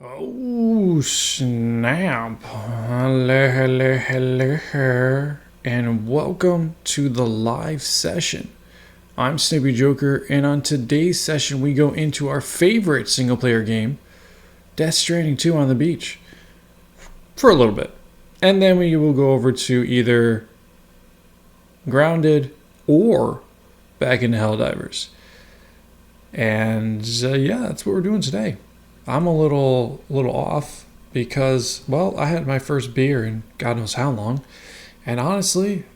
Oh, snap. Hello, hello, hello, and welcome to the live session. I'm SnippyJoker, and on today's session, we go into our favorite single player game, Death Stranding 2 on the beach, for a little bit. And then we will go over to either Grounded or back into Helldivers. And yeah, that's what we're doing today. I'm a little off because, well, I had my first beer in God knows how long. And honestly,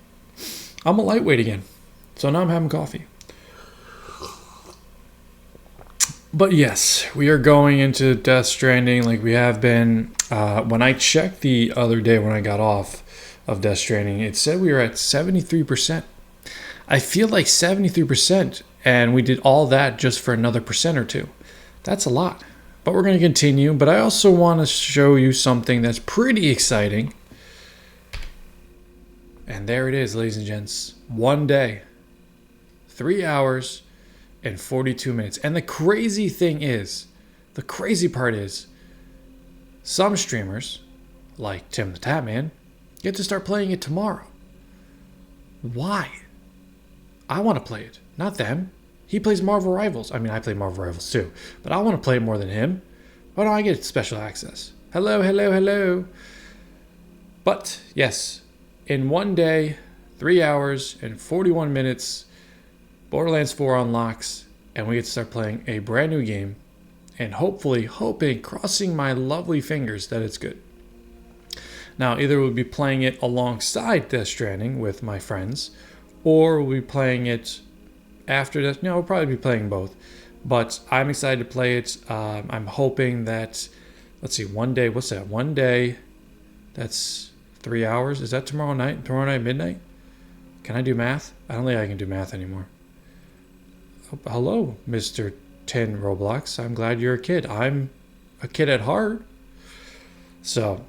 I'm a lightweight again. So now I'm having coffee. But yes, we are going into Death Stranding like we have been. When I checked the other day when I got off of Death Stranding, it said we were at 73%. I feel like 73%, and we did all that just for another percent or two. That's a lot. But we're going to continue. But I also want to show you something that's pretty exciting. And there it is, ladies and gents. One day, 3 hours, and 42 minutes. And the crazy part is, some streamers, like Tim the Tatman, get to start playing it tomorrow. Why? I want to play it, not them. He plays Marvel Rivals. I mean, I play Marvel Rivals too, but I want to play it more than him. Why don't I get special access? Hello, hello, hello. But yes, in one day, 3 hours and 41 minutes, Borderlands 4 unlocks, and we get to start playing a brand new game, and hopefully, crossing my lovely fingers that it's good. Now, either we'll be playing it alongside Death Stranding with my friends, or we'll be playing it after that. No, we'll probably be playing both. But I'm excited to play it. I'm hoping that, let's see, one day, what's that? One day, that's 3 hours. Is that tomorrow night? Tomorrow night, midnight? Can I do math? I don't think I can do math anymore. Oh, hello, Mr. 10 Roblox. I'm glad you're a kid. I'm a kid at heart. So,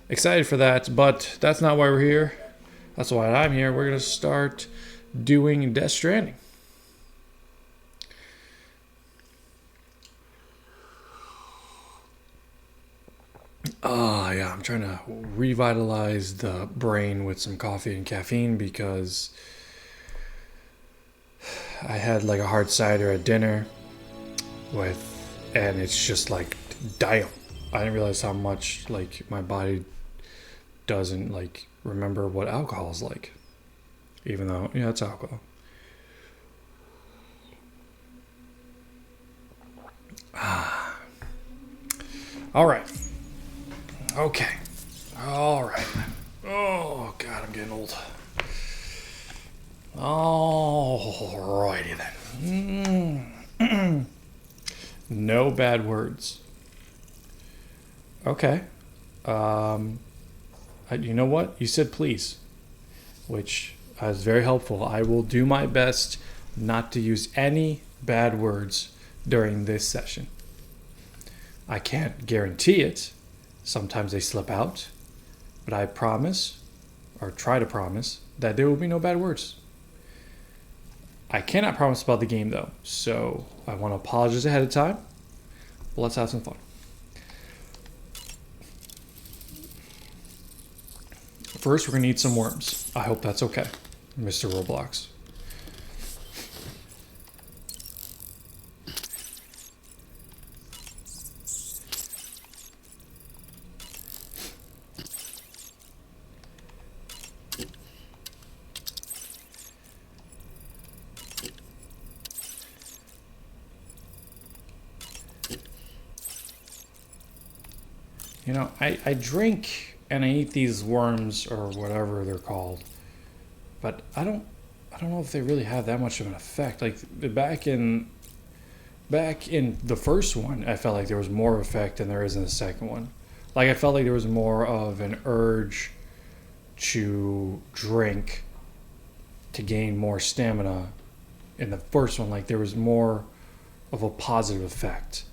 excited for that, but that's not why we're here. That's why I'm here. We're going to start doing Death Stranding. Yeah, I'm trying to revitalize the brain with some coffee and caffeine because I had like a hard cider at dinner and it's just like, damn. I didn't realize how much like my body doesn't like remember what alcohol is like. Even though, yeah, it's alcohol. All right. Okay. All right. Oh, God, I'm getting old. All righty then. No bad words. Okay. You know what? You said please, which is very helpful. I will do my best not to use any bad words during this session. I can't guarantee it. Sometimes they slip out, but I promise, or try to promise, that there will be no bad words. I cannot promise about the game though, so I want to apologize ahead of time. But let's have some fun. First, we're going to need some worms. I hope that's okay, Mr. Roblox. You know, I drink and I eat these worms or whatever they're called, but I don't know if they really have that much of an effect. Like back in the first one, I felt like there was more effect than there is in the second one. Like I felt like there was more of an urge to drink to gain more stamina in the first one. Like there was more of a positive effect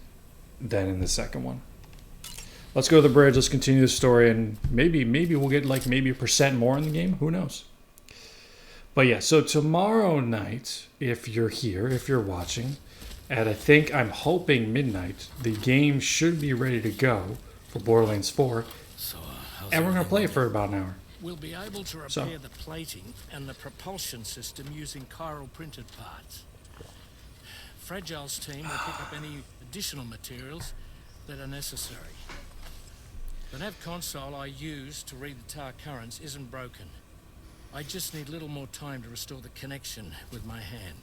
than in the second one. Let's go to the bridge. Let's continue the story, and maybe we'll get like maybe a percent more in the game. Who knows? But yeah, so tomorrow night, if you're here, if you're watching, And I think, I'm hoping midnight, the game should be ready to go for Borderlands 4. So, And we're going to play it for about an hour. We'll be able to repair the plating and the propulsion system using chiral printed parts. Fragile's team will pick up any additional materials that are necessary. The nav console I use to read the tower currents isn't broken. I just need a little more time to restore the connection with my hand.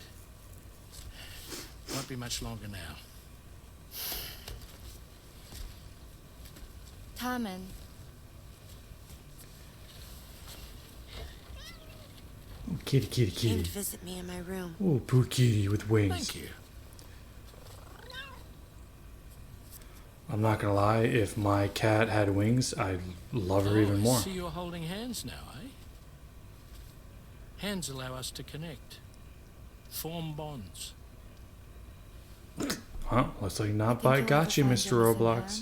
Won't be much longer now. Carmen. Oh, kitty, kitty, Came kitty. to visit me in my room. Oh, poor kitty with wings. Thank you. I'm not gonna lie, if my cat had wings, I'd love her even more. I see you're holding hands now, eh? Hands allow us to connect. Form bonds. Huh? Looks like not by Think gotcha, you'll ever Mr. find Jensen Roblox.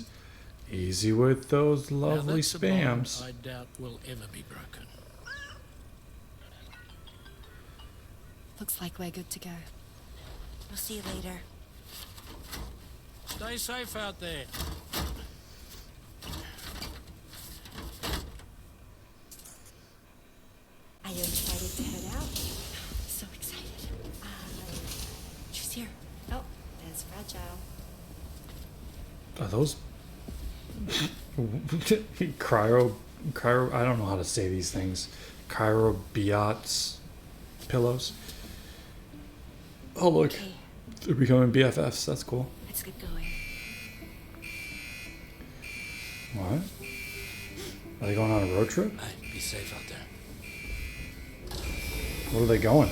again? Easy with those Now lovely that's a bond spams. I doubt will ever be broken. Looks like we're good to go. We'll see you later. Stay safe out there. Are you excited to head out? So excited. She's here. Oh, there's Fragile. Are those cryo? I don't know how to say these things. Cryobiot's pillows. Oh look, Okay, they're becoming BFFs. That's cool. let's get going. What? Are they going on a road trip? Hey, be safe out there. Where are they going?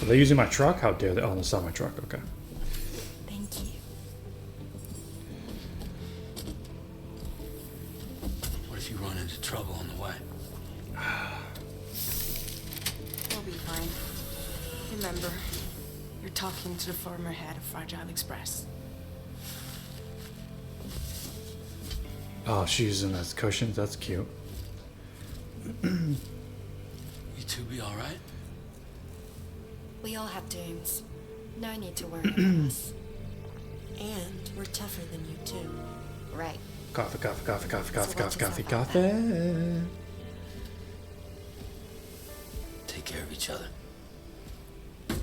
Are they using my truck? How dare they? Oh, that's not my truck. Okay. Thank you. What if you run into trouble on the way? We'll be fine. Remember, you're talking to the former head of Fragile Express. Oh, she's using those cushions. That's cute. You two be alright? We all have dooms. No need to worry about us. And we're tougher than you too. Right. Coffee, coffee, coffee, coffee, coffee, So coffee, watch coffee, yourself out coffee. Take care of each other. Bye.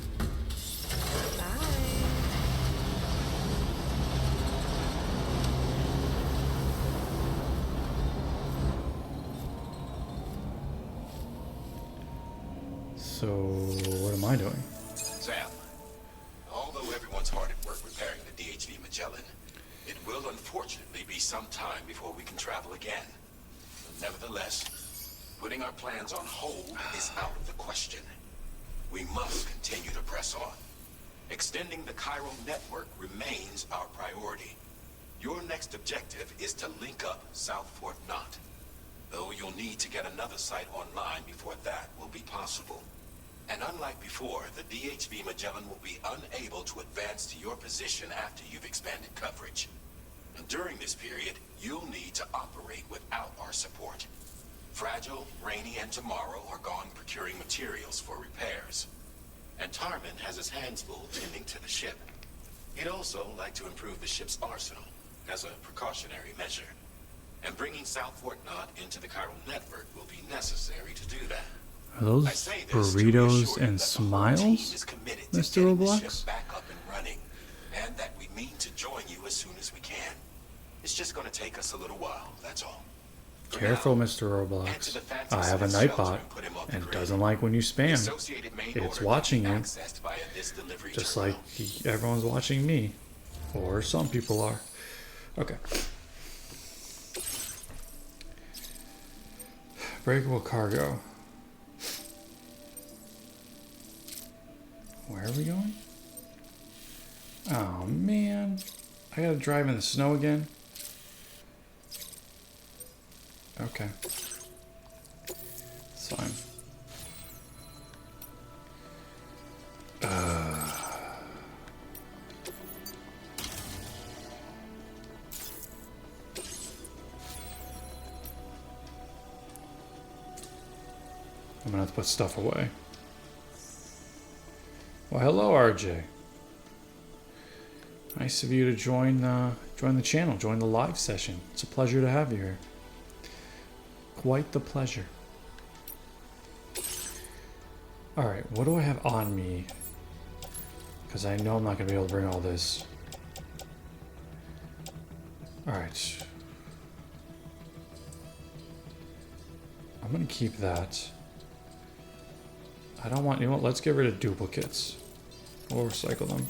So, what am I doing? Sam, although everyone's hard at work repairing the DHV Magellan, it will unfortunately be some time before we can travel again. Nevertheless, putting our plans on hold is out of the question. We must continue to press on. Extending the chiral network remains our priority. Your next objective is to link up South Fort Knot. Though you'll need to get another site online before that will be possible. And unlike before, the DHV Magellan will be unable to advance to your position after you've expanded coverage. And during this period, you'll need to operate without our support. Fragile, Rainy, and Tomorrow are gone procuring materials for repairs. And Tarman has his hands full tending to the ship. He'd also like to improve the ship's arsenal as a precautionary measure. And bringing South Fort Knot into the chiral network will be necessary to do that. Are those I say this to burritos reassure you and that the whole team smiles, is committed to Mr. getting the Roblox? ship back up and running, and that we mean to join you as soon as we can. It's just going to take us a little while, that's all. For Careful, now, Mr. head to the Roblox. fancy I have a Smith Nightbot shelter and put him on the and grid. doesn't like when you The spam. associated main It's order watching can you, be accessed via this delivery just terminal. like everyone's watching me, or some people are. Okay. Breakable cargo. Where are we going? Oh man, I gotta drive in the snow again. Okay, it's fine. I'm gonna have to put stuff away. Well, hello, RJ. Nice of you to join the channel, join the live session. It's a pleasure to have you here. Quite the pleasure. Alright, what do I have on me? Because I know I'm not going to be able to bring all this. Alright. I'm going to keep that. I don't want... You know what? Let's get rid of duplicates. We'll recycle them.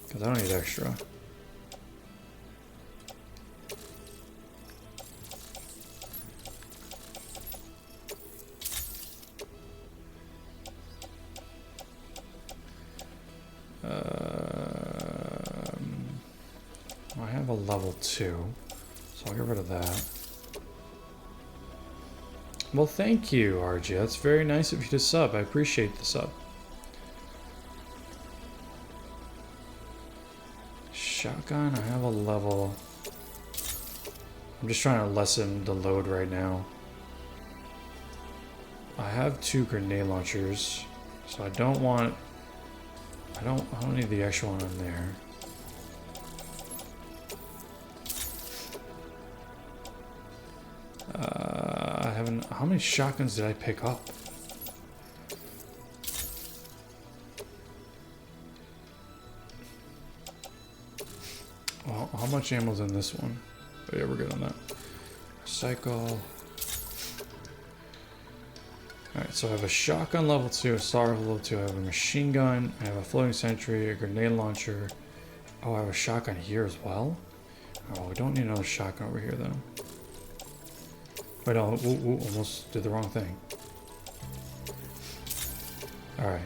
Because I don't need extra. I have a level 2, so I'll get rid of that. Well, thank you, RJ. That's very nice of you to sub. I appreciate the sub. Shotgun, I have a level... I'm just trying to lessen the load right now. I have 2 grenade launchers, so I don't want... I don't need the extra one in there. I haven't... How many shotguns did I pick up? Well, how much ammo's in this one? Oh, yeah, we're good on that. Recycle. Alright, so I have a shotgun level 2, a SAR level 2, I have a machine gun, I have a floating sentry, a grenade launcher. Oh, I have a shotgun here as well? Oh, we don't need another shotgun over here though. Wait, no, almost did the wrong thing. Alright,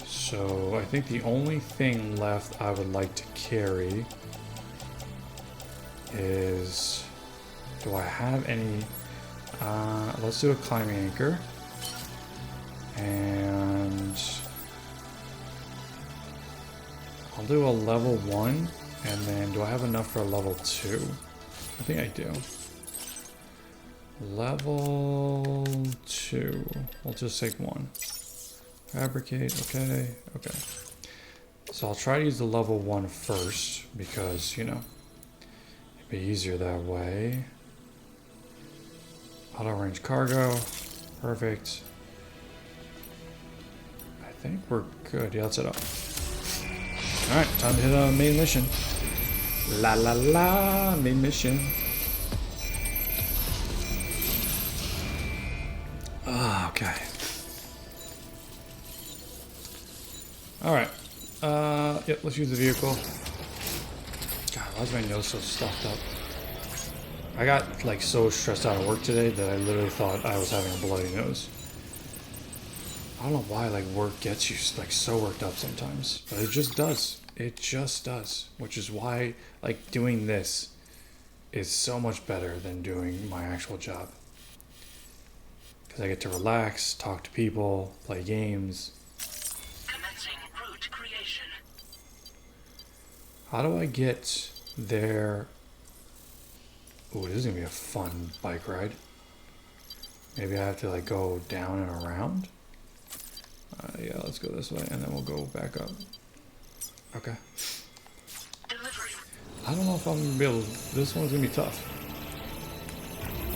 so I think the only thing left I would like to carry is... Do I have any... let's do a climbing anchor. And... I'll do a level 1, and then do I have enough for a level 2? I think I do. Level 2. We'll just take 1. Fabricate, okay, okay. So I'll try to use the level 1 first, because, you know, it'd be easier that way. Auto range cargo, perfect. I think we're good. Yeah, let's head up. Alright, time to hit a main mission. La la la, main mission. Ah, okay. Alright. Yep, let's use the vehicle. God, why is my nose so stuffed up? I got, like, so stressed out at work today that I literally thought I was having a bloody nose. I don't know why, like, work gets you, like, so worked up sometimes. But it just does. It just does. Which is why, like, doing this is so much better than doing my actual job. Because I get to relax, talk to people, play games. Commencing route creation. How do I get there? Ooh, this is going to be a fun bike ride. Maybe I have to, like, go down and around? Yeah, let's go this way, and then we'll go back up. Okay. Delivery. I don't know if I'm going to be able to... This one's going to be tough.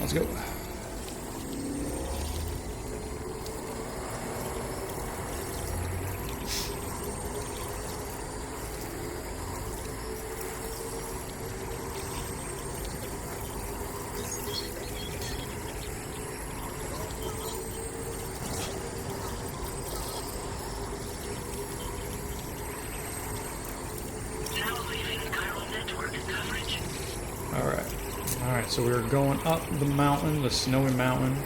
Let's go. So we're going up the mountain, the snowy mountain.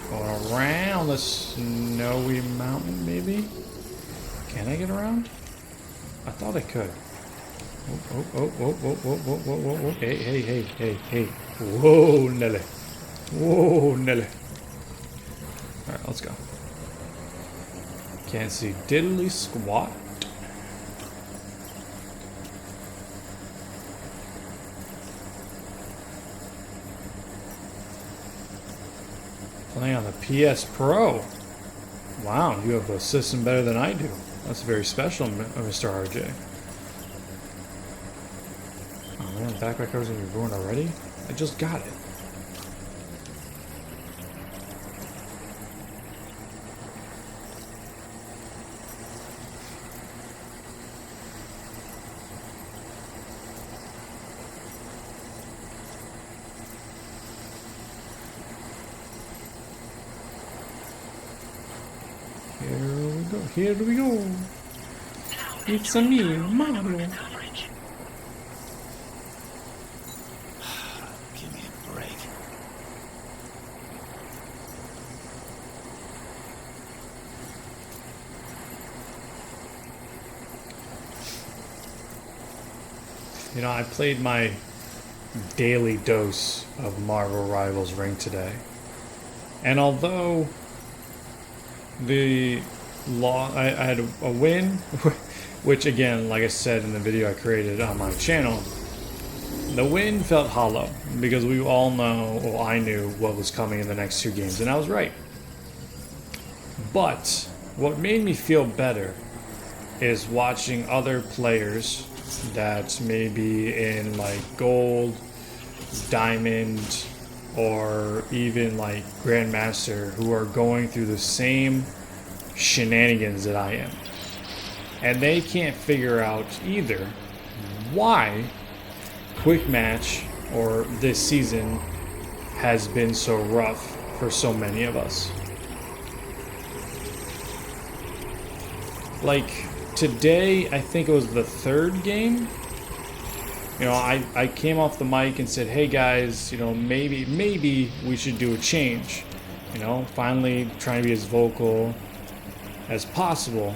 Going around the snowy mountain, maybe? Can I get around? I thought I could. Oh. Hey. Whoa, Nelly. Alright, let's go. Can't see diddly squat. Playing on the PS Pro. Wow, you have a system better than I do. That's very special, Mr. RJ. backpack cover's gonna be ruined already? I just got it. Here we go. It's a me, Mario. Coverage. Give me a break. You know, I played my daily dose of Marvel Rivals Ring today. And although I had a win, which again, like I said in the video I created on my channel, the win felt hollow because we all know, well, I knew what was coming in the next 2 games, and I was right. But what made me feel better is watching other players that may be in like gold, diamond, or even like Grandmaster, who are going through the same shenanigans that I am. And they can't figure out either why Quick Match or this season has been so rough for so many of us. Like today, I think it was the 3rd game. You know, I came off the mic and said, hey guys, you know, maybe we should do a change. You know, finally trying to be as vocal as possible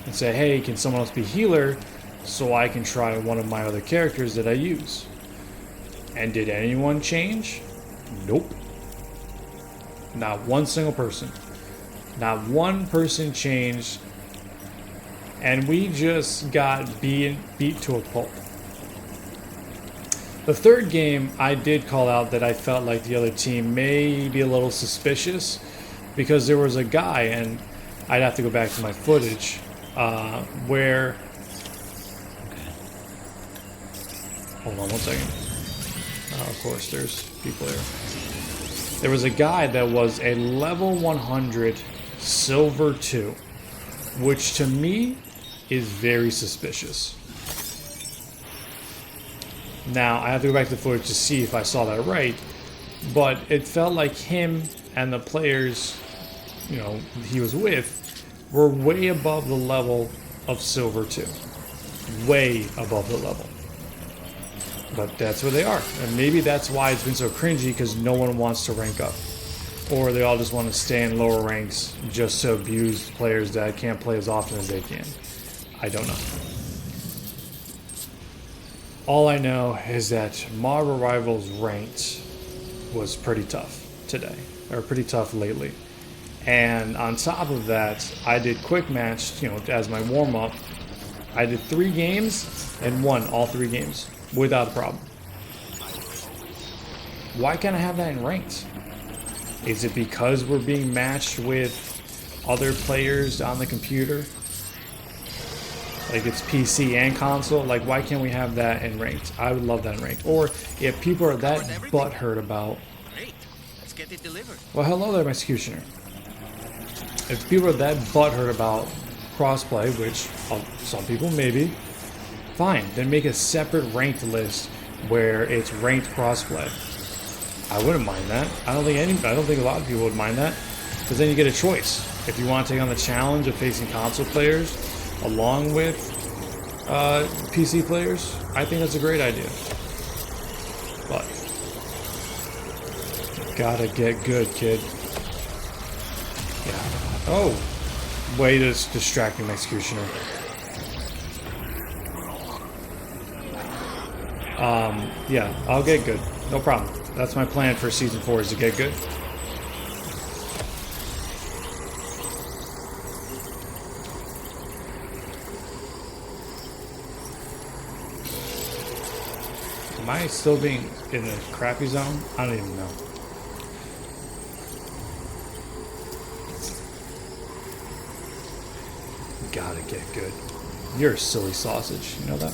and say, hey, can someone else be healer so I can try one of my other characters that I use? And did anyone change? Nope. Not one single person. Not one person changed, and we just got beat to a pulp. The 3rd game, I did call out that I felt like the other team may be a little suspicious because there was a guy, and I'd have to go back to my footage, where... Hold on one second. Of course, there's people there. There was a guy that was a level 100 silver 2, which to me is very suspicious. Now, I have to go back to the footage to see if I saw that right, but it felt like him and the players, you know, he was with, were way above the level of silver 2. Way above the level. But that's where they are. And maybe that's why it's been so cringy, because no one wants to rank up. Or they all just want to stay in lower ranks just to abuse players that can't play as often as they can. I don't know. All I know is that Marvel Rivals ranked was pretty tough today. Or pretty tough lately. And on top of that, I did Quick Match, you know, as my warm-up. I did 3 games and won all 3 games without a problem. Why can't I have that in ranked? Is it because we're being matched with other players on the computer? Like it's PC and console? Like why can't we have that in ranked? I would love that in ranked. Or if people are that butthurt about... Great. Let's get it delivered. Well, hello there, my executioner. If people are that butthurt about crossplay, which some people maybe, fine, then make a separate ranked list where it's ranked crossplay. I wouldn't mind that. I don't think a lot of people would mind that, because then you get a choice. If you want to take on the challenge of facing console players along with PC players, I think that's a great idea. But gotta get good, kid. Yeah. Oh, way to distract me, executioner. Yeah, I'll get good. No problem. That's my plan for Season 4, is to get good. Am I still being in the crappy zone? I don't even know. Gotta get good. You're a silly sausage, you know that?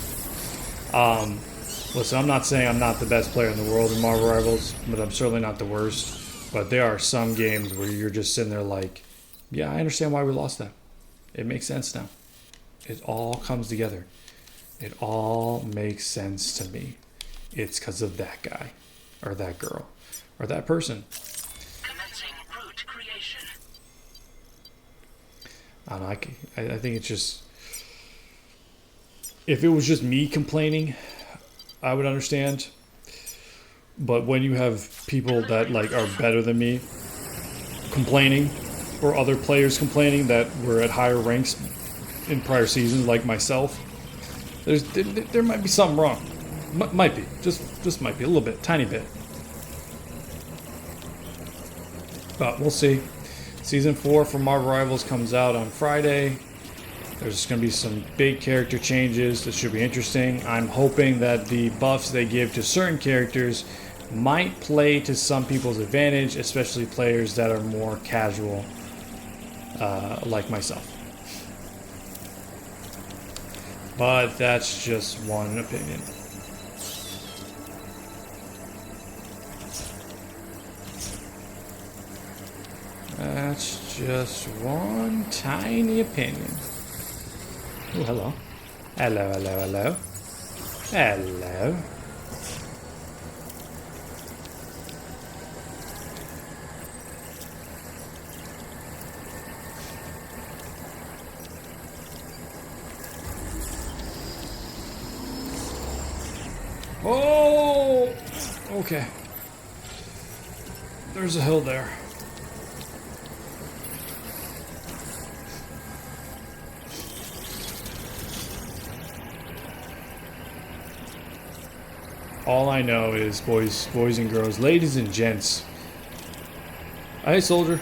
Listen, I'm not saying I'm not the best player in the world in Marvel Rivals, but I'm certainly not the worst. But there are some games where you're just sitting there like, yeah, I understand why we lost that. It makes sense now. It all comes together. It all makes sense to me. It's because of that guy, or that girl, or that person. Commencing root creation. I don't know, I think it's just... If it was just me complaining, I would understand. But when you have people that like are better than me complaining, or other players complaining that were at higher ranks in prior seasons, like myself, there might be something wrong. Might be. Just might be a little bit, tiny bit. But we'll see. Season 4 for Marvel Rivals comes out on Friday. There's going to be some big character changes that should be interesting. I'm hoping that the buffs they give to certain characters might play to some people's advantage, especially players that are more casual, like myself. But that's just one opinion. That's just one tiny opinion. Oh, hello. Hello, hello, hello. Hello. Oh! Okay. There's a hill there. All I know is, boys and girls, ladies and gents. Hey, soldier.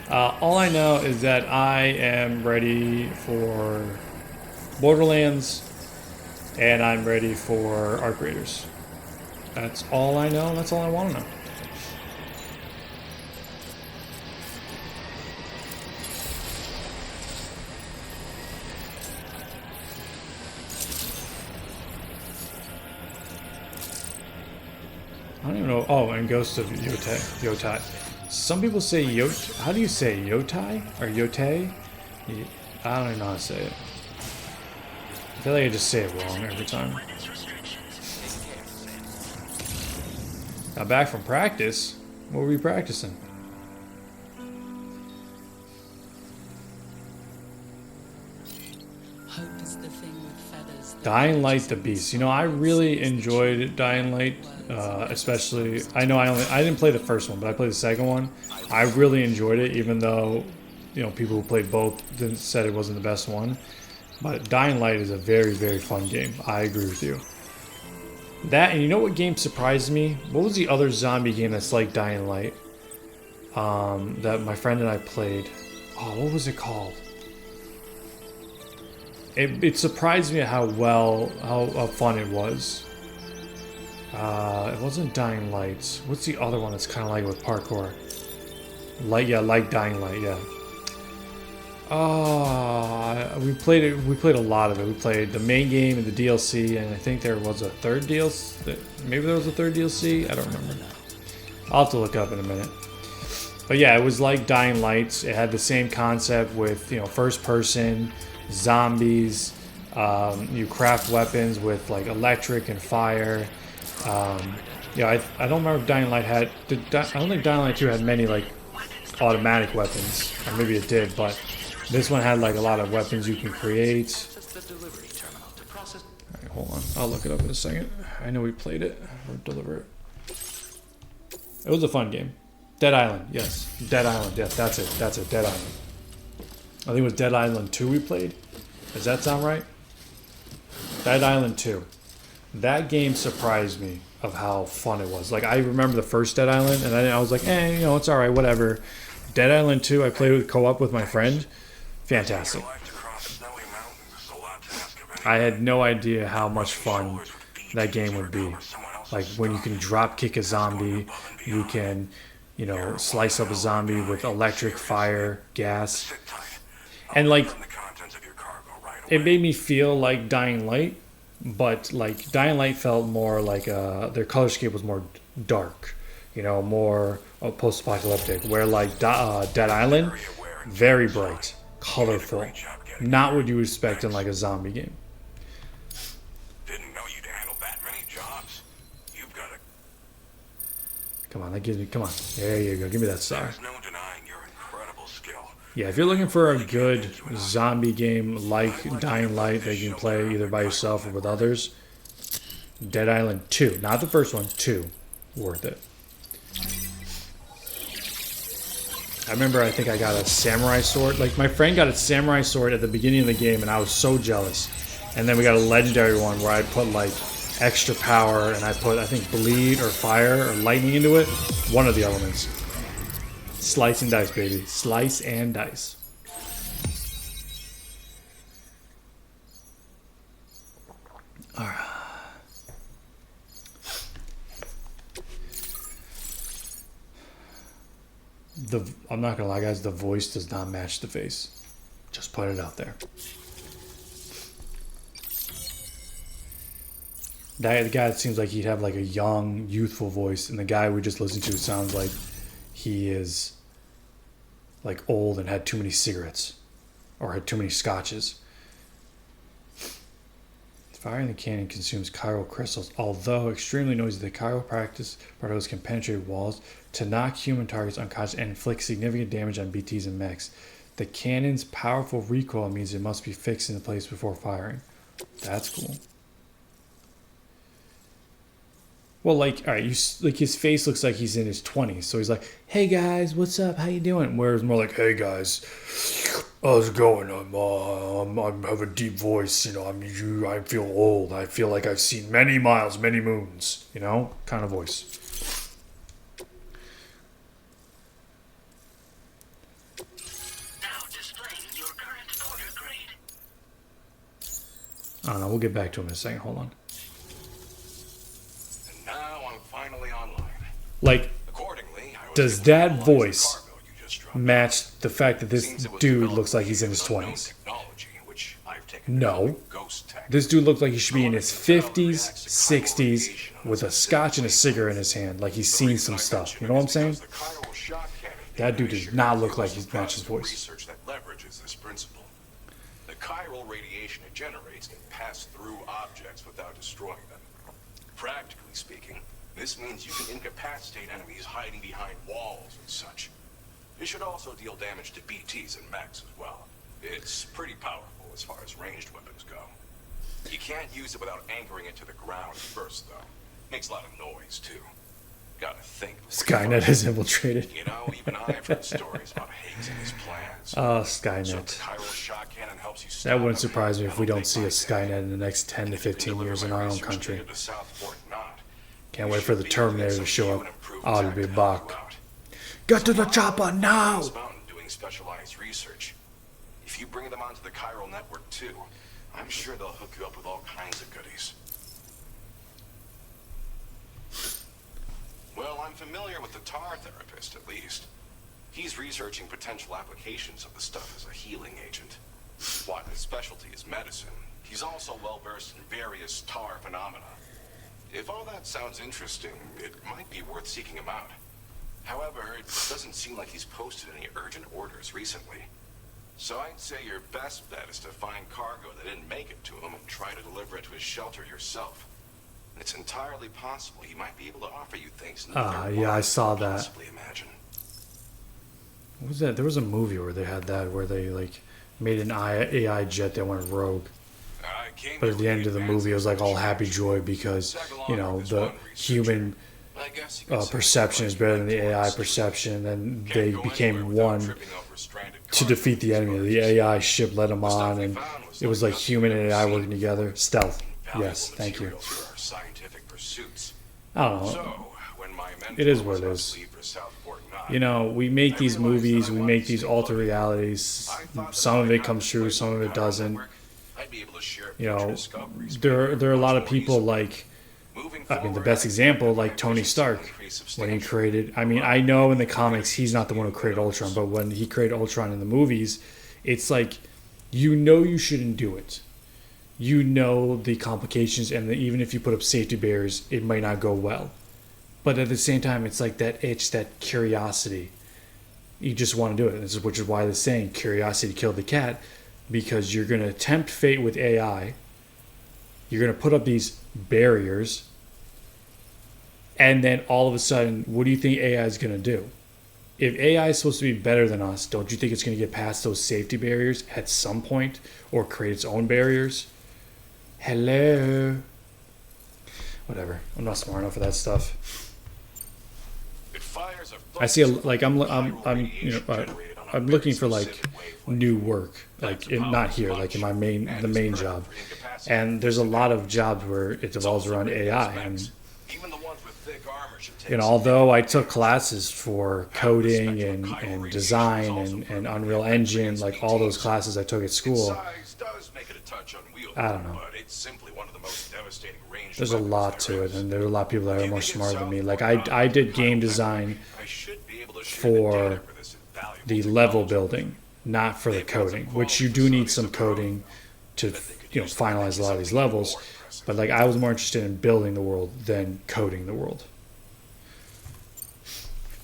All I know is that I am ready for Borderlands, and I'm ready for Arc Raiders. That's all I know, and that's all I want to know. I don't even know. Oh, and Ghost of Yotai. Some people say Yot. How do you say Yotai or Yote? I don't even know how to say it. I feel like I just say it wrong every time. Got back from practice. What were we practicing? Hope is the thing with feathers. Dying Light the Beast. You know, I really enjoyed Dying Light, especially. I know I didn't play the first one, but I played the second one. I really enjoyed it, even though, you know, people who played both said it wasn't the best one. But Dying Light is a very, very fun game. I agree with you. That, and you know what game surprised me? What was the other zombie game that's like Dying Light? That my friend and I played. Oh, what was it called? It surprised me at how fun it was. It wasn't Dying Light. What's the other one that's kind of like with parkour? Like Dying Light, yeah. We played it. We played a lot of it. We played the main game and the DLC, and I think there was a third DLC. Maybe there was a third DLC. I don't remember now. I'll have to look up in a minute. But yeah, it was like Dying Light. It had the same concept with, you know, first person, zombies. You craft weapons with like electric and fire. Yeah, I don't remember if Dying Light had. I don't think Dying Light 2 had many like automatic weapons, or maybe it did, but this one had like a lot of weapons you can create. Alright, hold on. I'll look it up in a second. I know we played it. Or deliver it. It was a fun game. Dead Island, yes. Dead Island, yes, that's it. That's it, Dead Island. I think it was Dead Island 2 we played. Does that sound right? Dead Island 2. That game surprised me of how fun it was. Like, I remember the first Dead Island, and I was like, you know, it's alright, whatever. Dead Island 2, I played with co-op with my friend. Fantastic. I had no idea how much fun that game would be. Like, when you can drop kick a zombie, you can, you know, slice up a zombie with electric, fire, gas. And like, it made me feel like Dying Light, but like Dying Light felt more like their color scheme was more dark, you know, more post-apocalyptic. Where like Dead Island, very bright, colorful, not what you would expect in like a zombie game. Didn't know you'd handle that many jobs. You've got a... Come on, that gives me. Come on, there you go. Give me that star. There's no denying your incredible skill. Yeah, if you're looking for a good zombie game like Dying Light that you can play either by yourself or with others, Dead Island 2, not the first one, 2, worth it. I remember I think I got a samurai sword. Like, my friend got a samurai sword at the beginning of the game, and I was so jealous. And then we got a legendary one where I put, like, extra power, and I put, I think, bleed or fire or lightning into it. One of the elements. Slice and dice, baby. Slice and dice. Alright. I'm not gonna lie, guys, the voice does not match the face. Just put it out there. The guy that seems like he'd have like a young, youthful voice, and the guy we just listened to sounds like he is like old and had too many cigarettes or had too many scotches. Fire in the cannon consumes chiral crystals. Although extremely noisy, the chiral particles can penetrate walls to knock human targets unconscious and inflict significant damage on BTs and mechs. The cannon's powerful recoil means it must be fixed into place before firing. That's cool. Well, like, all right, like his face looks like he's in his 20s, so he's like, "Hey guys, what's up? How you doing?" Whereas more like, "Hey guys, how's it going? I have a deep voice, you know. I feel old. I feel like I've seen many miles, many moons, you know, kind of voice." Now displaying your current order grade. I don't know. We'll get back to him in a second. Hold on. And now I'm finally online. Like, Accordingly, I was does able to that analyze the voice cargo you just dropped. match the fact that this Seems it was dude developed looks like he's in his using unknown 20s? technology, which I've taken to No. call ghost tech. This dude looks like he should be in his 50s, 60s, with a scotch and a cigarette in his hand, like he's seen some stuff. You know what I'm saying? That dude does not look like he matches his voice. Research that leverages this principle. The chiral radiation it generates can pass through objects without destroying them. Practically speaking, this means you can incapacitate enemies hiding behind walls and such. It should also deal damage to BTs and mechs as well. It's pretty powerful as far as ranged weapons go. You can't use it without anchoring it to the ground first, though. Makes a lot of noise, too. Gotta think. Skynet has infiltrated. You know, even I've heard stories about Higgs and his plans. Oh, So if the Skynet. chiral shock cannon helps you That stop wouldn't them, surprise me if we that'll don't make see my a day. Skynet in the next 10 to And if you 15 deliver years in my our own research country. data to Southport Knot, Can't we wait for should the be able to get Terminator to some show new up. and improved I'll tech be to help back. you out. Get to the Somehow, chopper I'm now! on this mountain doing specialized research. If you bring them onto the chiral network too, I'm sure they'll hook you up with all kinds of goodies. Well, I'm familiar with the tar therapist, at least. He's researching potential applications of the stuff as a healing agent. While his specialty is medicine, he's also well-versed in various tar phenomena. If all that sounds interesting, it might be worth seeking him out. However, it doesn't seem like he's posted any urgent orders recently. So I'd say your best bet is to find cargo that didn't make it to him and try to deliver it to his shelter yourself. It's entirely possible he might be able to offer you things neither yeah, one I saw could that. possibly imagine. What was that? There was a movie where they had that, where they like made an AI jet that went rogue. I came But here at the with end of the movie, it was like all happy joy because, you know, the human I guess you could say perception is better than the AI perception, and they became one to defeat the enemy. The AI ship led them on, and it was like human and AI working together. Stealth. Yes, thank you. I don't know. It is what it is. You know, we make these movies, we make these alter realities. Some of it comes true, some of it doesn't. You know, there are a lot of people like, I mean, the best example, like Tony Stark, when he created, I mean, I know in the comics he's not the one who created Ultron, but when he created Ultron in the movies, it's like, you know you shouldn't do it. you know the complications, and even if you put up safety barriers, it might not go well. But at the same time, it's like that itch, that curiosity. You just want to do it, which is why they're saying curiosity killed the cat, because you're going to tempt fate with AI. You're going to put up these barriers, and then all of a sudden, what do you think AI is going to do? If AI is supposed to be better than us, don't you think it's going to get past those safety barriers at some point, or create its own barriers? Hello. Whatever. I'm not smart enough for that stuff. I see, I'm looking for like new work, like not here, like in the main job, and there's a lot of jobs where it evolves around AI, and although I took classes for coding and design and Unreal Engine, like all those classes I took at school, I don't know. There's a lot to it, and there are a lot of people that are more smart than me. Like I did game design for the level building, not for the coding, which you do need some coding to finalize a lot of these levels. But like I was more interested in building the world than coding the world.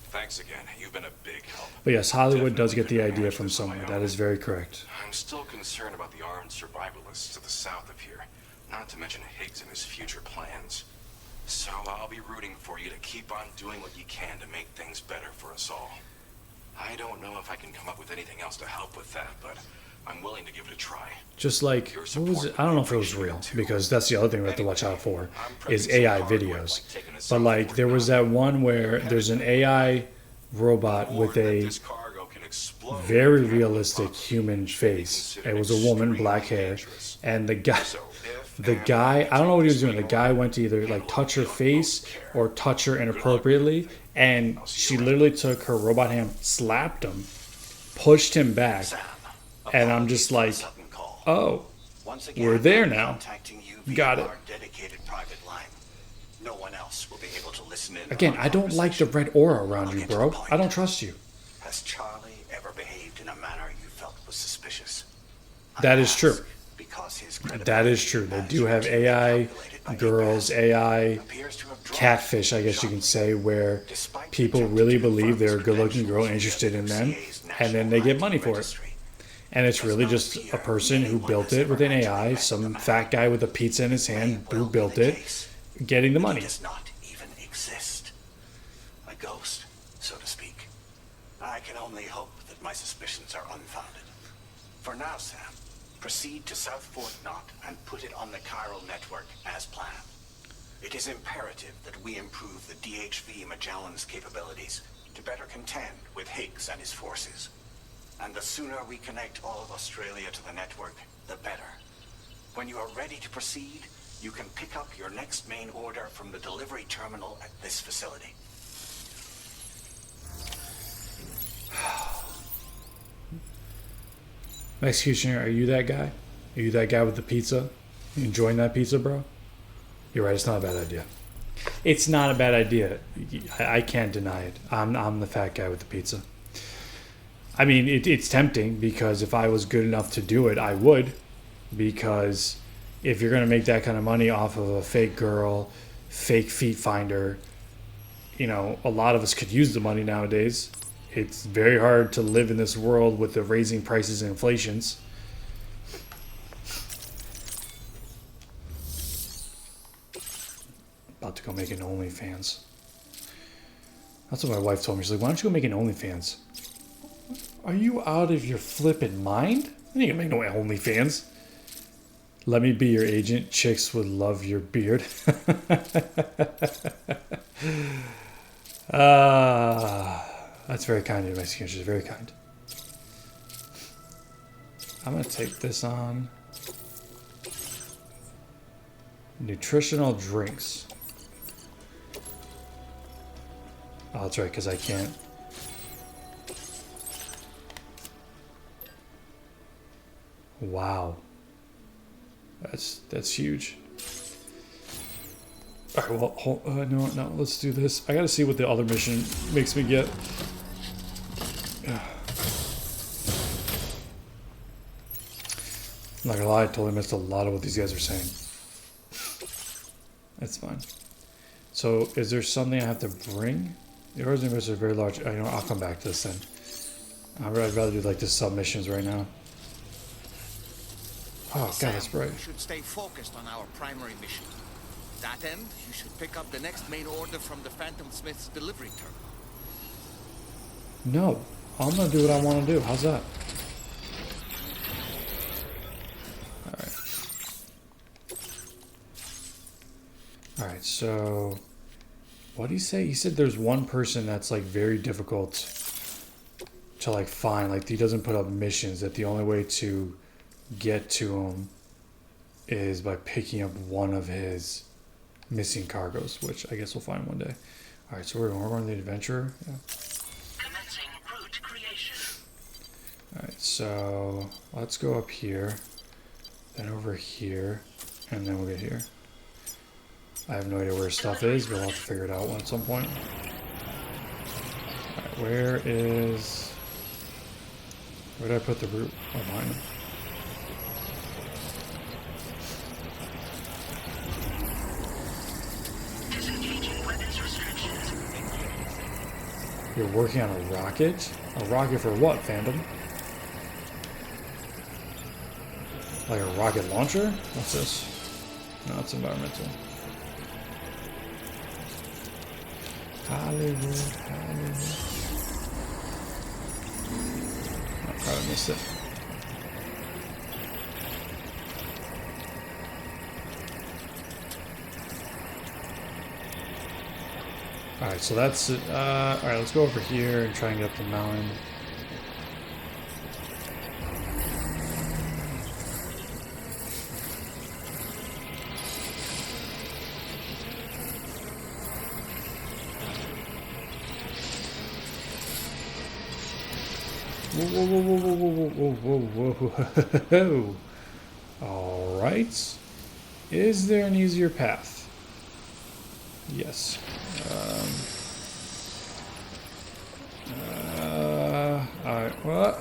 Thanks again. You've been a big help. But yes, Hollywood does get the idea from somewhere. That is very correct. I'm still concerned about the armed survivalists to the south of here, not to mention Higgs and his future plans. So I'll be rooting for you to keep on doing what you can to make things better for us all. I don't know if I can come up with anything else to help with that, but I'm willing to give it a try. Just like, what was it? I don't know if it was real, because that's the other thing we have to watch out for, is AI videos. But like, there was that one where there's an AI robot with a very realistic human face. It was a woman, black hair, and the guy, I don't know what he was doing. The guy went to either like touch her face or touch her inappropriately, and she literally took her robot hand, slapped him, pushed him back, and I'm just like, oh, we're there now. Got it. Again, I don't like the red aura around you, bro. I don't trust you. Has Charlie ever behaved in a manner you felt was suspicious? That is true. That is true. They do have AI girls, AI catfish, I guess you can say, where people really believe they're a good-looking girl interested in them, and then they get money for it. And it's really just a person who built it with an AI, some fat guy with a pizza in his hand who built it, getting the money. Does not even exist. A ghost, so to speak. I can only hope that my suspicions are unfounded. For now, Sam, proceed to South Fort Knot and put it on the chiral network as planned. It is imperative that we improve the DHV Magellan's capabilities to better contend with Higgs and his forces. And the sooner we connect all of Australia to the network, the better. When you are ready to proceed, you can pick up your next main order from the delivery terminal at this facility. Executioner, are you that guy? Are you that guy with the pizza? You enjoying that pizza, bro? You're right, it's not a bad idea. It's not a bad idea. I can't deny it. I'm the fat guy with the pizza. I mean, it's tempting, because if I was good enough to do it, I would. Because if you're going to make that kind of money off of a fake girl, fake feet finder, a lot of us could use the money nowadays. It's very hard to live in this world with the raising prices and inflations. About to go make an OnlyFans. That's what my wife told me. She's like, why don't you go make an OnlyFans? Are you out of your flippin' mind? You ain't gonna make no OnlyFans. Let me be your agent. Chicks would love your beard. That's very kind of you, Mexican. She's very kind. I'm gonna take this on. Nutritional drinks. Oh, that's right, because I can't. Wow. That's huge. Alright, well, no, let's do this. I gotta see what the other mission makes me get. I'm not gonna lie, I totally missed a lot of what these guys are saying. That's fine. So, is there something I have to bring? The horizon missions are very large. You know, I'll come back to this then. I'd rather do like the submissions right now. Oh god, that's bright. You should stay focused on our primary mission. That end, you should pick up the next main order from the Phantom Smith's delivery terminal. No, I'm gonna do what I want to do. How's that? Alright, so what did he say? He said there's one person that's like very difficult to like find. Like he doesn't put up missions, that the only way to get to him is by picking up one of his missing cargoes, which I guess we'll find one day. Alright, so we're going to the adventurer. Yeah. Commencing route creation. Alright, so let's go up here, then over here, and then we'll get here. I have no idea where stuff is, but I'll have to figure it out at some point. Alright, where did I put the route? Oh, mine. Disengaging weapons restrictions. You're working on a rocket? A rocket for what, fandom? Like a rocket launcher? What's this? No, it's environmental. Hollywood, Hollywood. I probably missed it. Alright, so that's it. Alright, let's go over here and try and get up the mountain. Whoa, whoa, whoa, whoa, whoa, whoa, whoa, whoa, whoa. Alright. Is there an easier path? Yes. Alright. Well,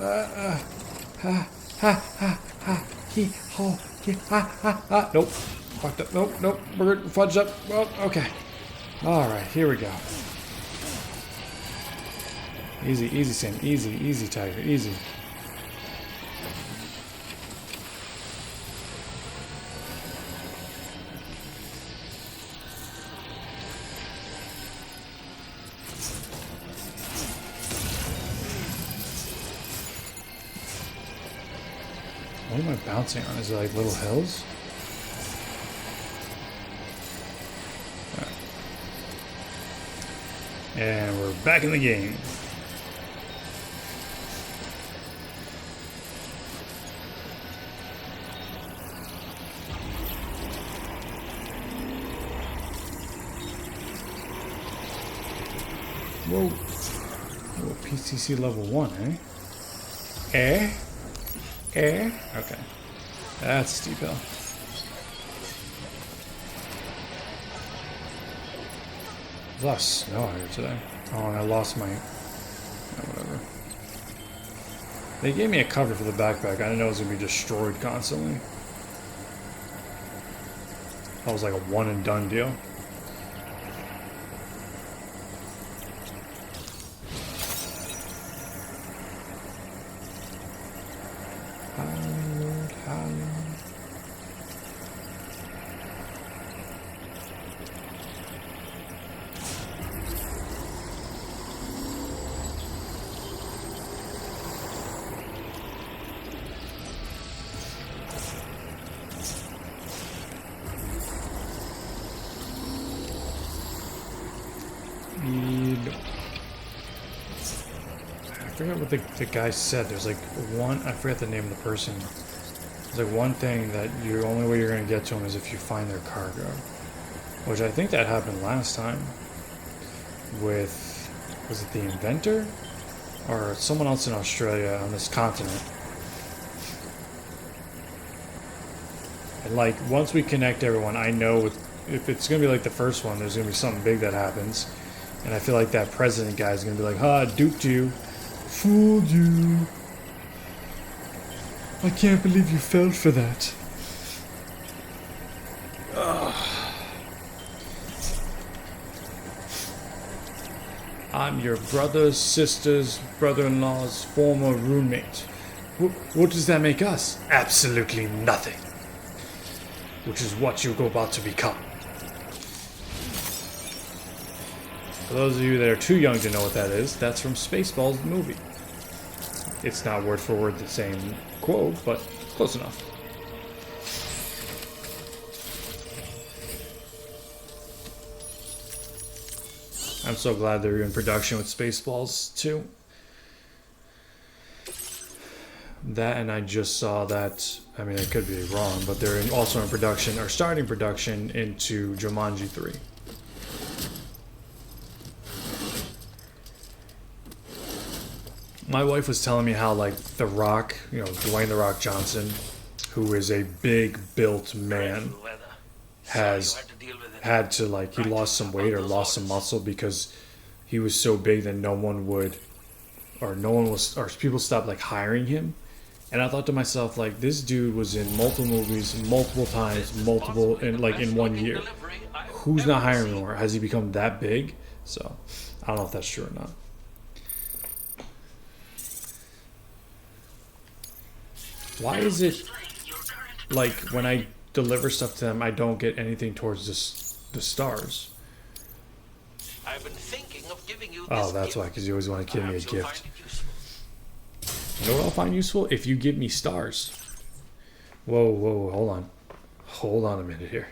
Nope. Fucked up. Nope, nope. We're fudged up. Well, okay. Alright, here we go. Easy, easy, Sam. Easy, easy, Tiger. Easy. What am I bouncing on? Is it like little hills? Right. And we're back in the game. Whoa. Whoa, PCC level 1, eh? Okay. That's a steep hill. There's a lot of snow out here today. Oh, and I lost my... Oh, whatever. They gave me a cover for the backpack. I didn't know it was going to be destroyed constantly. That was like a one and done deal. I forget what the guy said. There's like one, I forget the name of the person. There's like one thing that the only way you're going to get to them is if you find their cargo. Which I think that happened last time with, was it the inventor? Or someone else in Australia on this continent. And like, once we connect everyone, I know if it's going to be like the first one, there's going to be something big that happens. And I feel like that president guy is going to be like, ha, duped you. Fooled you. I can't believe you fell for that. I'm your brother's sister's brother-in-law's former roommate. What does that make us? Absolutely nothing. Which is what you're about to become. For those of you that are too young to know what that is, that's from Spaceballs, the movie. It's not word for word the same quote, but close enough. I'm so glad they're in production with Spaceballs too. That, and I just saw that, I mean, I could be wrong, but they're also in production, or starting production into Jumanji 3. My wife was telling me how, like, The Rock, you know, Dwayne The Rock Johnson, who is a big built man, has had to, like, he lost some weight or lost some muscle because he was so big that people stopped, like, hiring him. And I thought to myself, like, this dude was in multiple movies, multiple times, in 1 year. Who's not hiring anymore? Has he become that big? So, I don't know if that's true or not. Why is it, like, when I deliver stuff to them, I don't get anything towards the stars? I've been thinking of giving you Oh, that's why, because you always want to give me a gift. You know what I'll find useful? If you give me stars. Whoa, hold on. Hold on a minute here.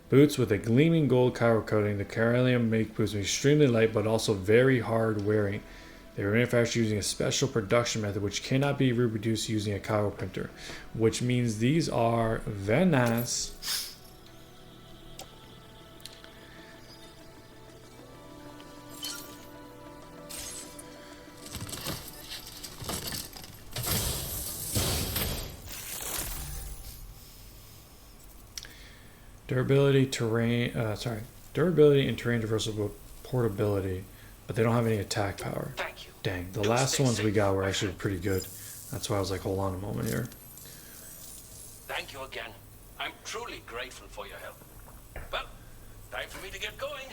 Boots with a gleaming gold Cairo coating. The Carolium make boots extremely light, but also very hard wearing. They were manufactured using a special production method which cannot be reproduced using a Cairo printer, which means these are very nice. Durability and terrain traversal portability, but they don't have any attack power. Thank you. Dang, the last ones we got were actually pretty good. That's why I was like, hold on a moment here. Thank you again. I'm truly grateful for your help. Well, time for me to get going.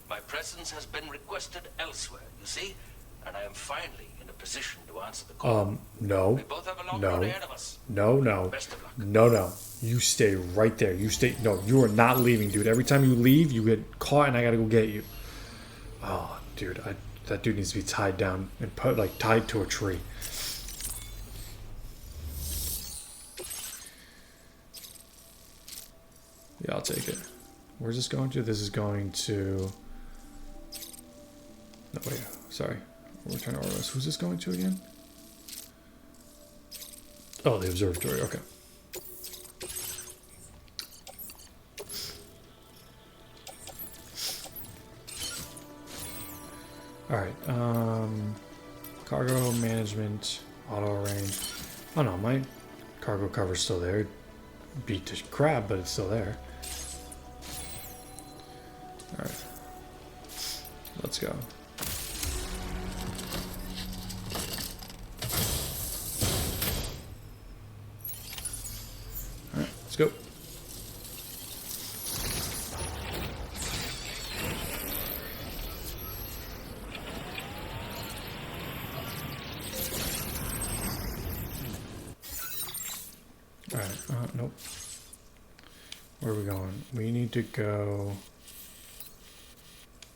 My presence has been requested elsewhere, you see, and I am finally in a position to answer the call. No. We both have a long road ahead of us. No. Best of luck. No. You stay right there. No, you are not leaving, dude. Every time you leave, you get caught and I gotta go get you. Oh, dude, that dude needs to be tied down and tied to a tree. Yeah, I'll take it. Where's this going to? This is going to... No, wait. Sorry. We're trying to organize. Who's this going to again? Oh, the observatory. Okay. Alright, cargo management, auto arrange. Oh no, my cargo cover's still there. Beat to crap, but it's still there. Alright. Let's go. Alright, let's go. Alright, nope. Where are we going? We need to go...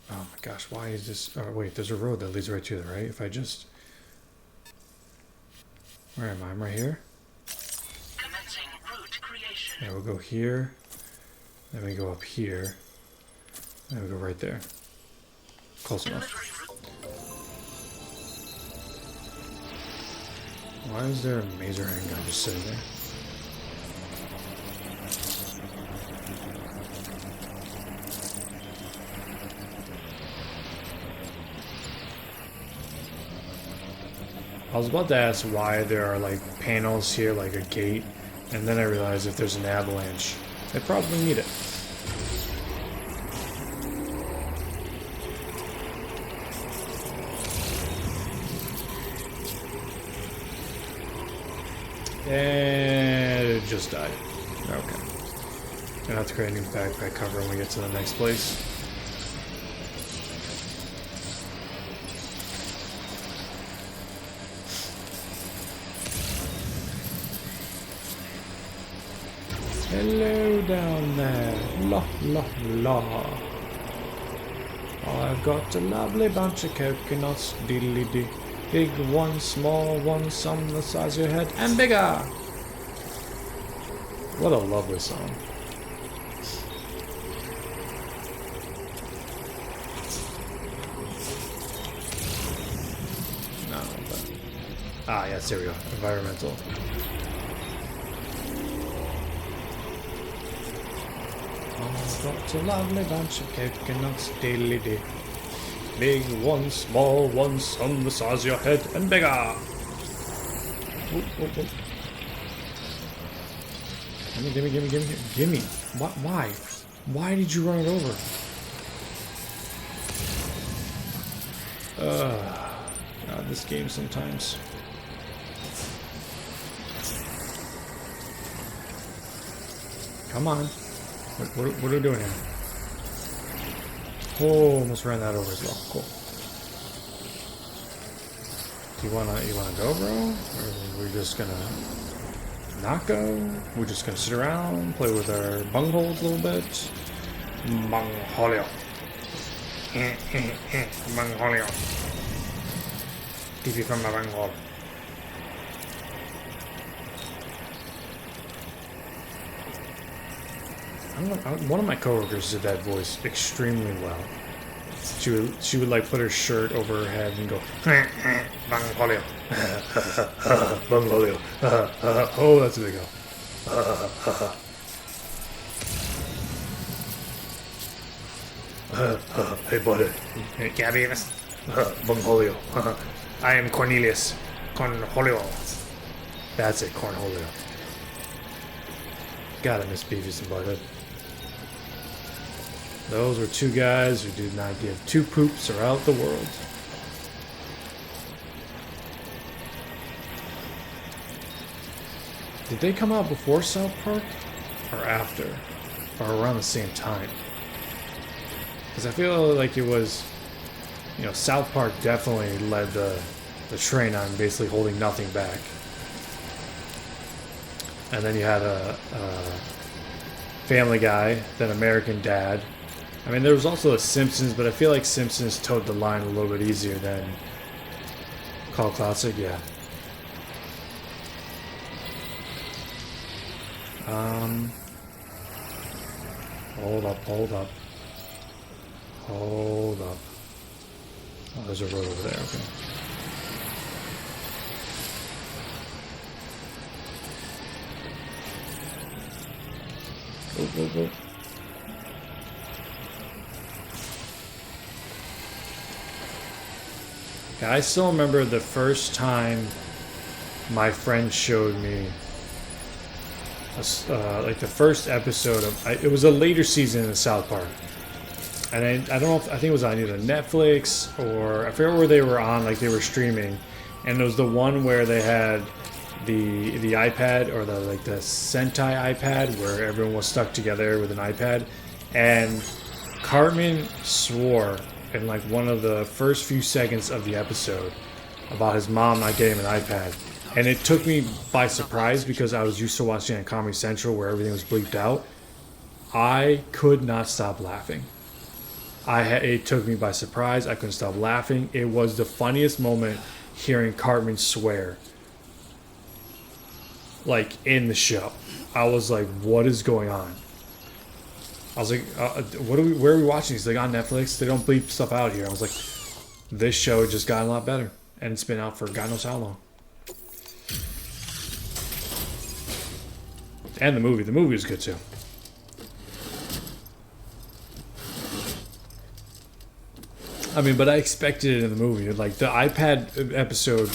Oh my gosh, why is this... Oh, wait, there's a road that leads right to the right. If I just... Where am I? I'm right here? Commencing route creation. Yeah, we'll go here. Then we go up here. Then we go right there. Close enough. Why is there a maser handgun just sitting there? I was about to ask why there are like panels here, like a gate, and then I realized if there's an avalanche, they probably need it. And it just died. Okay. Gonna have to create a new backpack cover when we get to the next place. Hello down there. La la la. I've got a lovely bunch of coconuts. Diddly dee. Big one, small one, some the size of your head, and bigger. What a lovely song. No, but... Ah, yes, here we go. Environmental. I've got a lovely bunch of coconuts, diddly dee. Big one, small one, some the size of your head, and bigger. Ooh, ooh, ooh. Gimme. What? Why? Why did you run it over? God, this game sometimes. Come on. What are we doing here? Oh, almost ran that over as well. Cool. Do you wanna go, bro? Or are we just gonna not go? We're just gonna sit around, play with our bungholes a little bit. Bungholio. Bungholio. TV from my bunghole. One of my coworkers did that voice extremely well. She would like put her shirt over her head and go Bangholio. Bangholio. Oh, that's a big go. Hey buddy. Gabby. Bangholio. I am Cornelius. Cornholio. That's it, Cornholio. Gotta miss Beavis and Butthead. Those were two guys who did not give two poops around the world. Did they come out before South Park? Or after? Or around the same time? Because I feel like it was... You know, South Park definitely led the train on basically holding nothing back. And then you had a Family Guy, then American Dad. I mean, there was also The Simpsons, but I feel like Simpsons towed the line a little bit easier than Cult Classic, yeah. Hold up. Oh, there's a road over there, okay. Go. Yeah, I still remember the first time my friend showed me, like the first episode of, it was a later season in South Park. And I don't know if, I think it was on either Netflix or, I forget where they were on, like they were streaming. And it was the one where they had the iPad, or the Sentai iPad, where everyone was stuck together with an iPad. And Cartman swore in like one of the first few seconds of the episode about his mom not getting him an iPad. And it took me by surprise because I was used to watching on Comedy Central where everything was bleeped out. I could not stop laughing. It took me by surprise. I couldn't stop laughing. It was the funniest moment hearing Cartman swear. Like, in the show. I was like, what is going on? I was like, where are we watching? He's like, on Netflix. They don't bleep stuff out here. I was like, this show just got a lot better. And it's been out for God knows how long. And the movie. The movie was good too. I mean, but I expected it in the movie. Like, the iPad episode,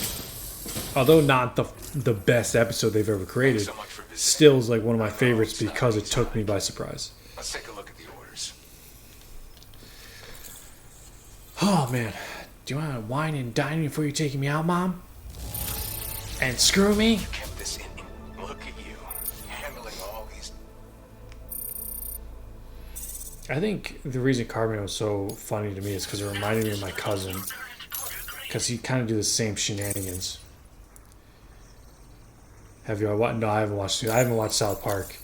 although not the best episode they've ever created, still is like one of my favorites because it took me by surprise. Let's take a look at the orders. Oh, man. Do you want to wine and dine before you're taking me out, Mom? And screw me? You kept this in I think the reason Carmen was so funny to me is because it reminded me of my cousin. Because he kind of do the same shenanigans. Have you? No, I haven't watched. I haven't watched South Park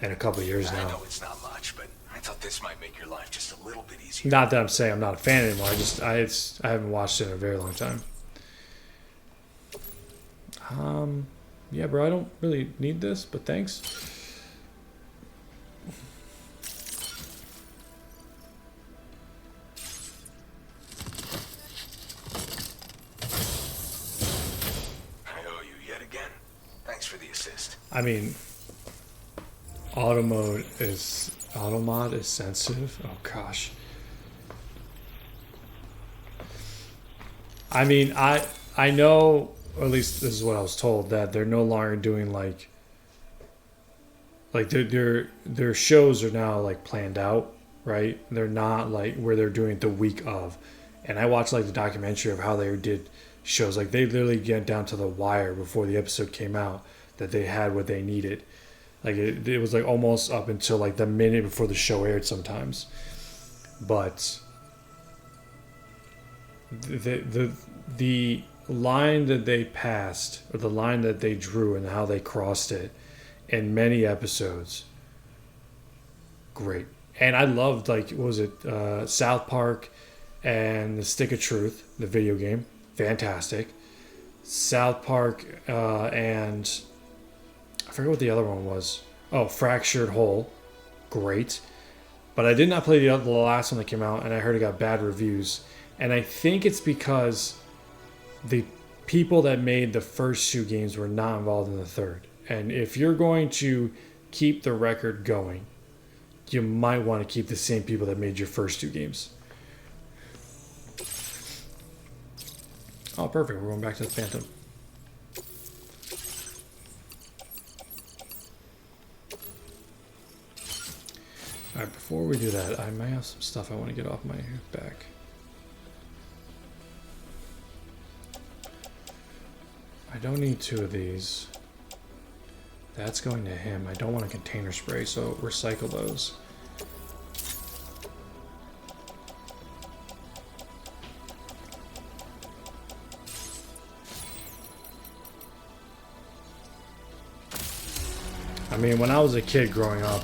in a couple of years now. I know it's not much, but I thought this might make your life just a little bit easier. Not that I'm saying I'm not a fan anymore. I haven't watched it in a very long time. Yeah, bro. I don't really need this, but thanks. I mean, automod is sensitive. Oh gosh. I mean, I know, or at least this is what I was told, that they're no longer doing like their shows are now like planned out, right? They're not like where they're doing it the week of. And I watched like the documentary of how they did shows. Like they literally get down to the wire before the episode came out, that they had what they needed. Like it was like almost up until like the minute before the show aired sometimes. But the line that they passed, or the line that they drew and how they crossed it in many episodes, great. And I loved, like, what was it, South Park and The Stick of Truth, the video game, fantastic. South Park and I forget what the other one was. Oh, Fractured Whole. Great. But I did not play the last one that came out, and I heard it got bad reviews. And I think it's because the people that made the first two games were not involved in the third. And if you're going to keep the record going, you might want to keep the same people that made your first two games. Oh, perfect. We're going back to the Phantom. Alright, before we do that, I might have some stuff I want to get off my back. I don't need two of these. That's going to him. I don't want a container spray, so recycle those. I mean, when I was a kid growing up,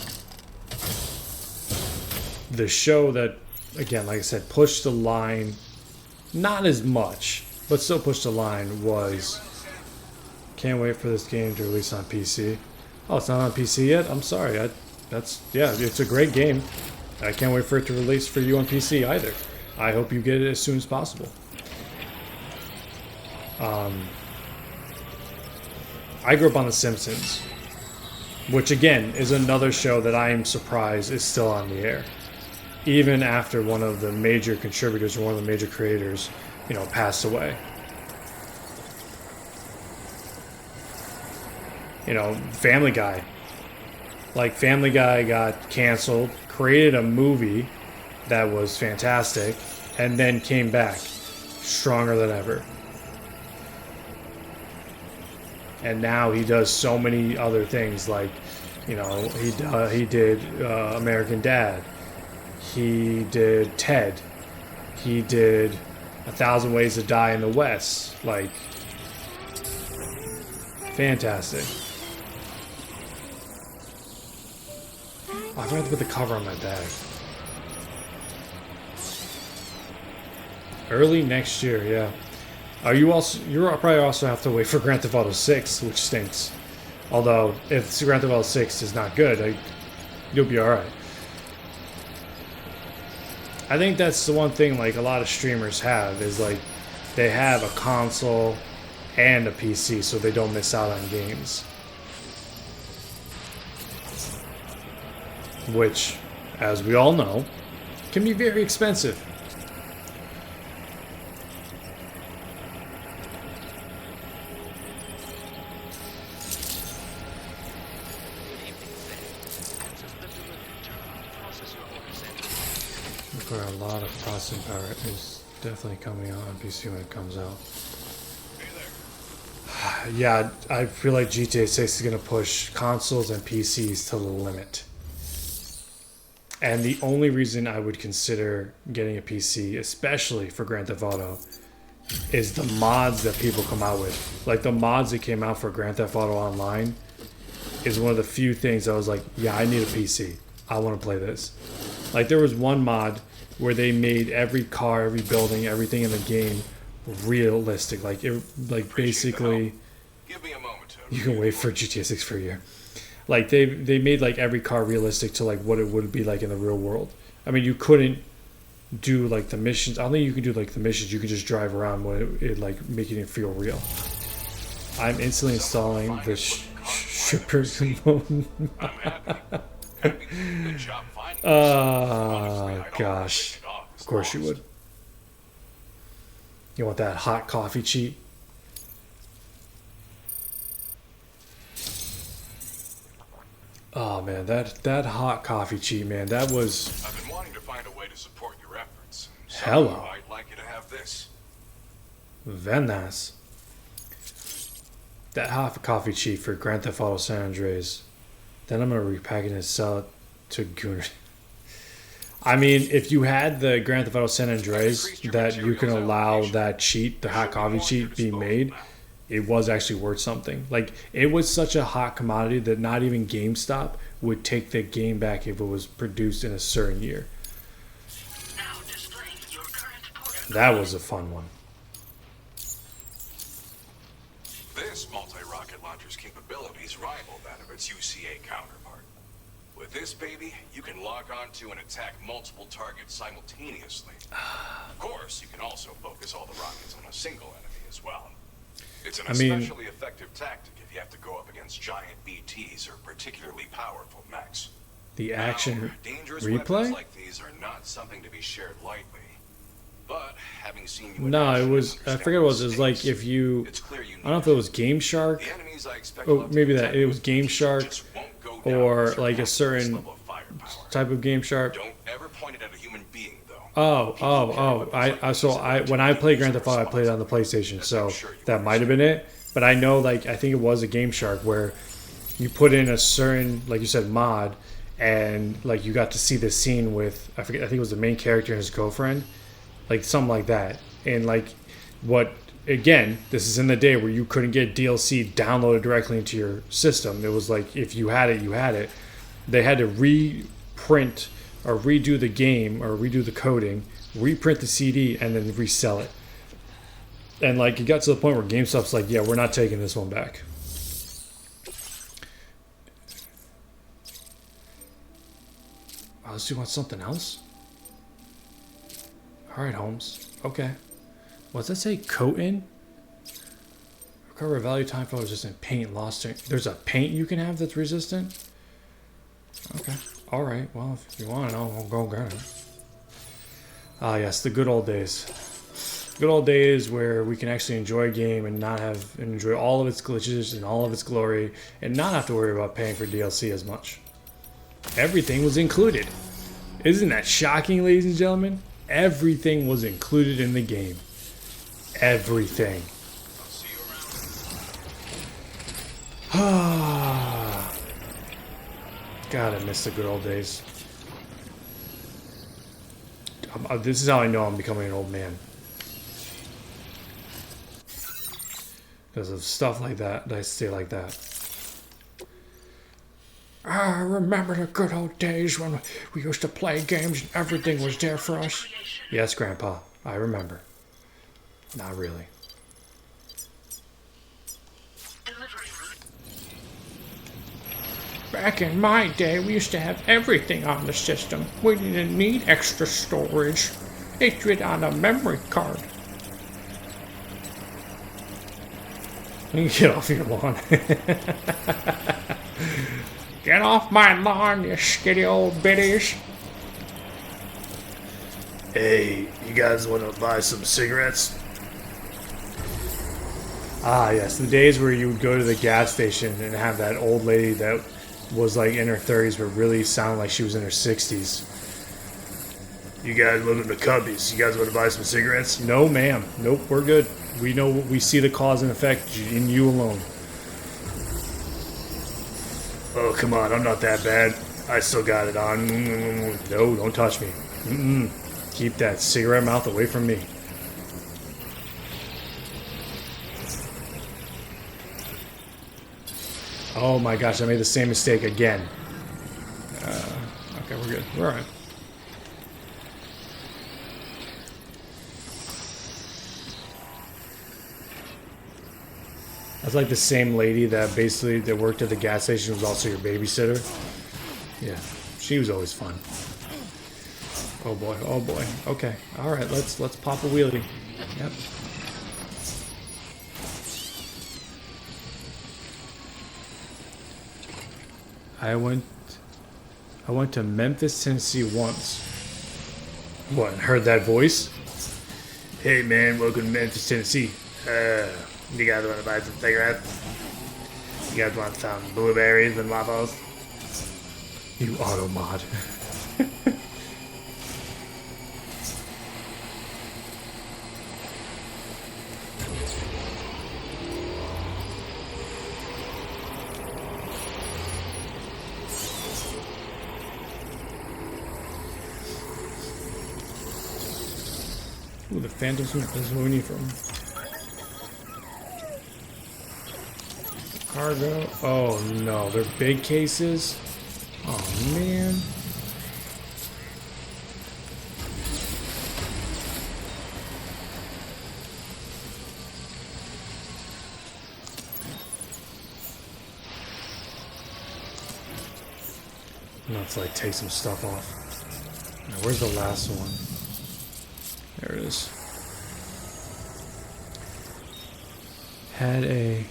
the show that, again, like I said, pushed the line, not as much, but still pushed the line, was can't wait for this game to release on PC. Oh, it's not on PC yet? I'm sorry. Yeah, it's a great game. I can't wait for it to release for you on PC either. I hope you get it as soon as possible. I grew up on The Simpsons, which again is another show that I am surprised is still on the air, even after one of the major contributors or one of the major creators, passed away. Family Guy. Like, Family Guy got canceled, created a movie that was fantastic, and then came back stronger than ever. And now he does so many other things, like, he did American Dad. He did Ted. He did 1,000 Ways to Die in the West. Like, fantastic. Oh, I forgot to put the cover on my bag. Early next year, yeah. You'll probably also have to wait for Grand Theft Auto 6, which stinks. Although, if Grand Theft Auto 6 is not good, you'll be alright. I think that's the one thing, like, a lot of streamers have, is, like, they have a console and a PC, so they don't miss out on games. Which, as we all know, can be very expensive. For a lot of processing power is definitely coming out on PC when it comes out. Yeah, I feel like GTA 6 is going to push consoles and PCs to the limit. And the only reason I would consider getting a PC, especially for Grand Theft Auto, is the mods that people come out with. Like the mods that came out for Grand Theft Auto Online is one of the few things I was like, yeah, I need a PC. I want to play this. Like there was one mod where they made every car, every building, everything in the game realistic. Like it, like basically, Give me a moment. you can wait for GTA 6 for a year. Like they made like every car realistic to like what it would be like in the real world. I mean, you couldn't do like the missions. I don't think you could do like the missions. You could just drive around with it like making it feel real. I'm instantly installing the strippers mode. I'm happy. Good job finding this. Oh gosh, of course you would. You want that hot coffee cheat? Oh man, that hot coffee cheat, man, that was. I've been wanting to find a way to support your efforts. So Hello. I'd like you to have this. Very nice. That hot coffee cheat for Grand Theft Auto San Andreas. Then I'm gonna repack it and sell it to Gooner. I mean, if you had the Grand Theft Auto San Andreas that you can allow that cheat, the hot coffee cheat, be made, it was actually worth something. Like it was such a hot commodity that not even GameStop would take the game back if it was produced in a certain year. Now displaying your current port. That was a fun one. This multi-rocket launcher's capabilities rival that of its UCA counterpart. With this baby, you can log on to and attack multiple targets simultaneously. Of course, you can also focus all the rockets on a single enemy as well. It's an especially effective tactic if you have to go up against giant BTs or particularly powerful mechs. The action Now, dangerous replay? weapons like these are not something to be shared lightly. But having seen you in No, it action was. and I understand forget what it was. the It was like stakes, if you. it's clear you I don't know if it was Game Shark. the enemies I expect Oh, will maybe have that to it was Game Shark just won't go down or unless like a you're certain this level of firepower. type of Game Shark. Don't ever point it at a human being, though. Oh! When I played Grand Theft Auto, I played it on the PlayStation, so that might have been it. But I know, like, I think it was a Game Shark where you put in a certain, like you said, mod, and like you got to see the scene with I think it was the main character and his girlfriend, like something like that. And like, what again? This is in the day where you couldn't get DLC downloaded directly into your system. It was like if you had it, you had it. They had to reprint or redo the game or redo the coding, reprint the CD, and then resell it. And like it got to the point where GameStop's like, yeah, we're not taking this one back. Oh, let's do something else. All right, Holmes. Okay. What's that say? Coat in? Recover value time for resistant paint lost. There's a paint you can have that's resistant? Okay. All right. Well, if you want to know, I'll go get it. Ah, yes, the good old days. Good old days where we can actually enjoy a game and enjoy all of its glitches and all of its glory and not have to worry about paying for DLC as much. Everything was included. Isn't that shocking, ladies and gentlemen? Everything was included in the game. Everything. God, I miss the good old days. This is how I know I'm becoming an old man. Because of stuff like that, I stay like that. I remember the good old days when we used to play games and everything was there for us. Yes, Grandpa, I remember. Not really. Delivery route. Back in my day, we used to have everything on the system. We didn't need extra storage. They threw it on a memory card. You can get off your lawn. Get off my lawn, you skitty old biddies. Hey, you guys want to buy some cigarettes? Ah, yes, the days where you would go to the gas station and have that old lady that was like in her 30s but really sounded like she was in her 60s. You guys live in the Cubbies. You guys want to buy some cigarettes? No, ma'am. Nope, we're good. We know, we see the cause and effect in you alone. Oh, come on, I'm not that bad. I still got it on. No, don't touch me. Keep that cigarette mouth away from me. Oh my gosh, I made the same mistake again. Okay, we're good. We're alright. That's like the same lady that basically that worked at the gas station was also your babysitter. Yeah, she was always fun. Oh boy, oh boy. Okay, all right. Let's pop a wheelie. Yep. I went to Memphis, Tennessee once. What? Heard that voice? Hey man, welcome to Memphis, Tennessee. You guys want to buy some cigarettes? You guys want some blueberries and waffles? You auto mod. Ooh, the Phantom Sweep is what we need from. Cargo. Oh no, they're big cases. Oh man. Let's like take some stuff off. Now, where's the last one? There it is. Had a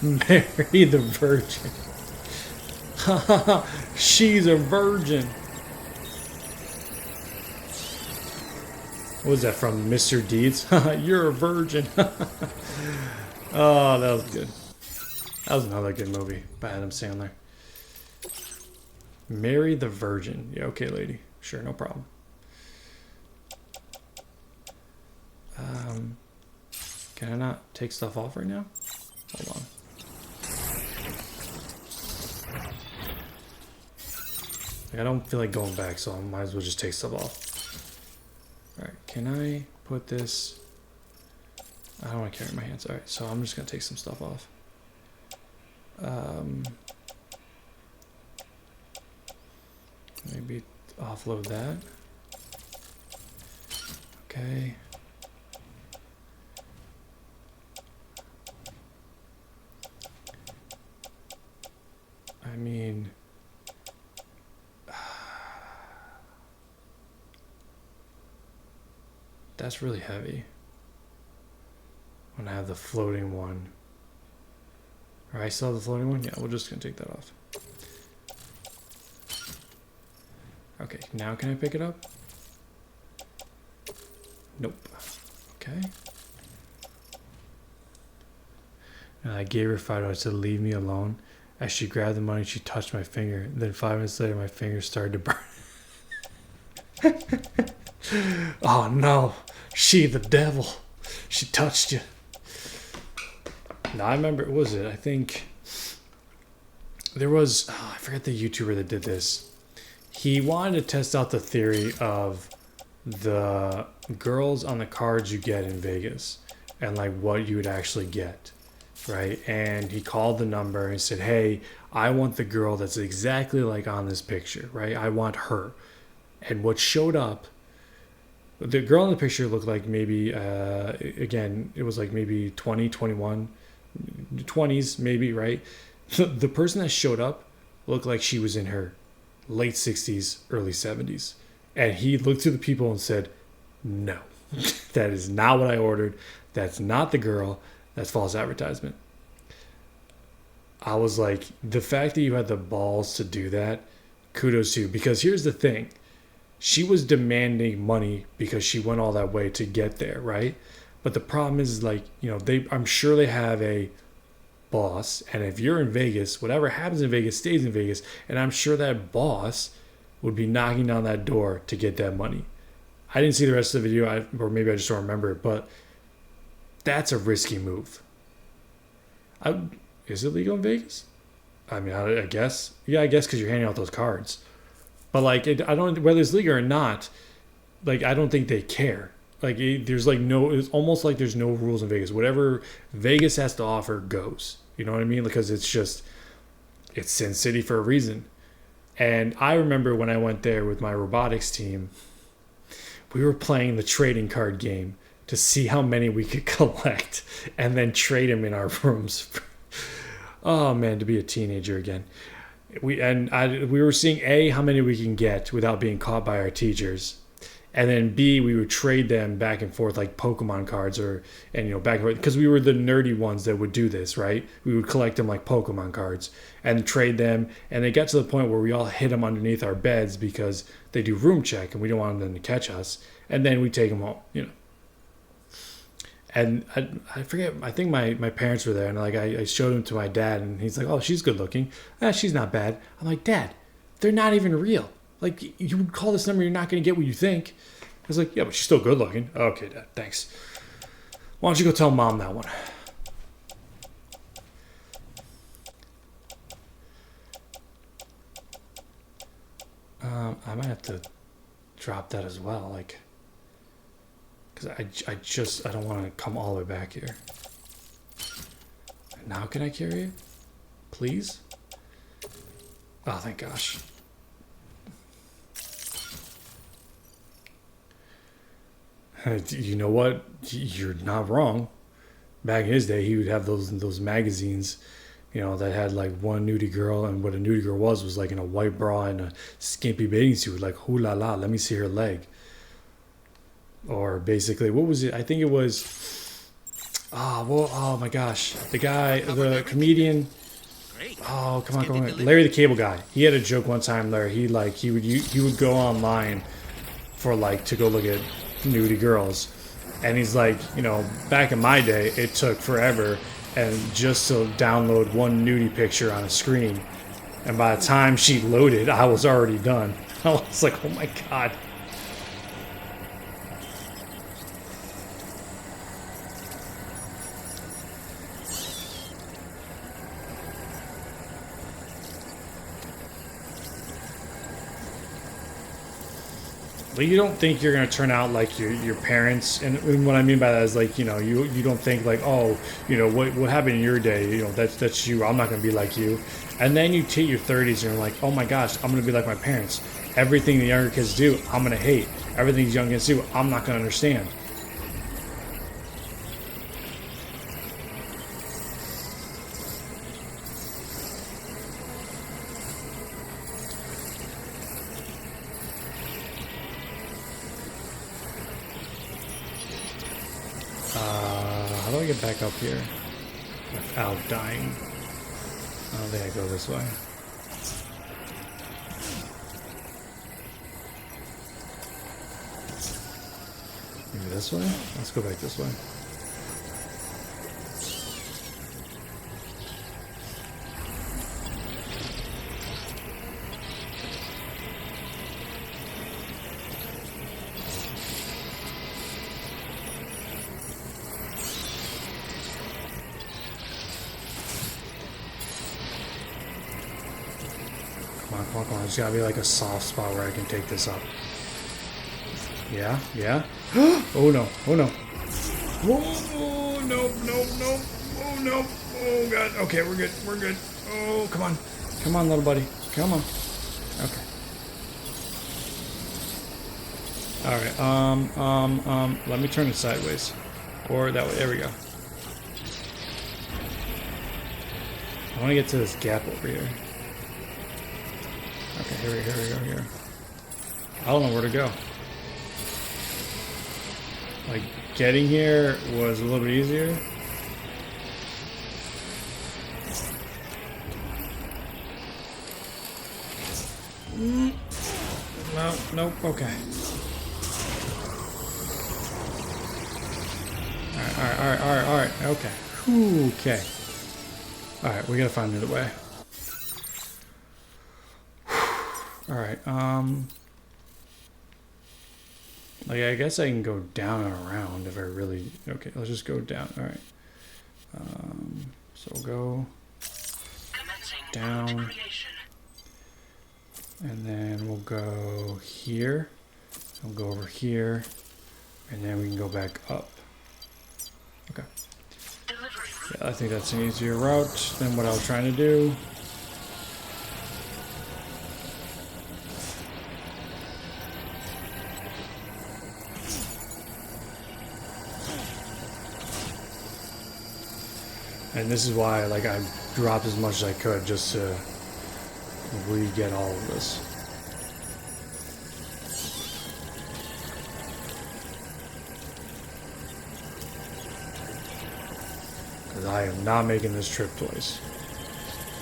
Mary the Virgin. She's a virgin. What was that from? Mr. Deeds? You're a virgin. Oh, that was good. That was another good movie by Adam Sandler. Mary the Virgin. Yeah, okay, lady. Sure, no problem. Can I not take stuff off right now? Hold on. Like, I don't feel like going back, so I might as well just take stuff off. Alright, can I put this... I don't want to carry my hands. Alright, so I'm just going to take some stuff off. Maybe offload that. Okay. I mean, that's really heavy. When I have the floating one. Or I still have the floating one? Yeah, we're just gonna take that off. Okay, now can I pick it up? Nope. Okay. And I gave her $5 to leave me alone. As she grabbed the money, she touched my finger. Then 5 minutes later, my finger started to burn. Oh no, she the devil. She touched you. Now I remember, what was it? I think there was, I forget the YouTuber that did this. He wanted to test out the theory of the girls on the cards you get in Vegas and like what you would actually get. Right, and he called the number and said, hey, I want the girl that's exactly like on this picture, right? I want her. And what showed up, the girl in the picture looked like maybe, again, it was like maybe 20, 21, 20s maybe, right? The person that showed up looked like she was in her late 60s, early 70s. And he looked to the people and said, no, that is not what I ordered. That's not the girl. That's false advertisement. I was like, the fact that you had the balls to do that, kudos to you. Because here's the thing. She was demanding money because she went all that way to get there, right? But the problem is, like, you know, I'm sure they have a boss. And if you're in Vegas, whatever happens in Vegas stays in Vegas. And I'm sure that boss would be knocking down that door to get that money. I didn't see the rest of the video, or maybe I just don't remember it, but That's a risky move. Is it legal in Vegas? I mean, I guess. Yeah, I guess because you're handing out those cards. But like, I don't, whether it's legal or not, like, I don't think they care. Like, there's like no, it's almost like there's no rules in Vegas. Whatever Vegas has to offer goes. You know what I mean? Because it's just, it's Sin City for a reason. And I remember when I went there with my robotics team, we were playing the trading card game to see how many we could collect and then trade them in our rooms. Oh man, to be a teenager again. We were seeing how many we can get without being caught by our teachers. And then B, we would trade them back and forth like Pokemon cards back and forth. Because we were the nerdy ones that would do this, right? We would collect them like Pokemon cards and trade them. And it got to the point where we all hid them underneath our beds because they do room check and we don't want them to catch us. And then we take them home, And I forget, I think my parents were there. And like I showed them to my dad and he's like, oh, she's good looking. She's not bad. I'm like, Dad, they're not even real. Like, you would call this number, you're not going to get what you think. I was like, yeah, but she's still good looking. Okay, Dad, thanks. Why don't you go tell Mom that one? I might have to drop that as well, like, because I don't want to come all the way back here. Now can I carry it? Please? Oh, thank gosh. You know what? You're not wrong. Back in his day, he would have those magazines, that had like one nudie girl, and what a nudie girl was like in a white bra and a skimpy bathing suit, like hoo la la, let me see her leg. Or basically, what was it? I think it was. Oh my gosh, the comedian. Oh come on, Larry the Cable Guy. He had a joke one time, Larry. He would go online for like to go look at nudie girls, and he's like, back in my day it took forever and just to download one nudie picture on a screen, and by the time she loaded I was already done. I was like, oh my god. But you don't think you're going to turn out like your parents, and what I mean by that is like, you don't think like, oh, what happened in your day, that's you, I'm not going to be like you. And then you hit your 30s and you're like, oh my gosh, I'm going to be like my parents. Everything the younger kids do, I'm going to hate. Everything these young kids do, I'm not going to understand. How do I get back up here without dying? I don't think I go this way. Maybe this way? Let's go back this way. Come on. There's gotta be like a soft spot where I can take this up. Yeah? Oh no. Oh no. Oh no. Oh god. Okay, we're good. Oh, come on, little buddy. Come on. Okay. Alright, let me turn it sideways. Or that way. There we go. I want to get to this gap over here. Okay, here we go. I don't know where to go. Like, getting here was a little bit easier. No, nope, okay. Alright, okay. Okay. Alright, we gotta find another way. Alright, Like, I guess I can go down and around if I really... Okay, let's just go down. All right. So we'll go down. And then we'll go here. We'll go over here. And then we can go back up. Okay. Yeah, I think that's an easier route than what I was trying to do. And this is why, like, I dropped as much as I could just to re-get all of this. Because I am not making this trip twice.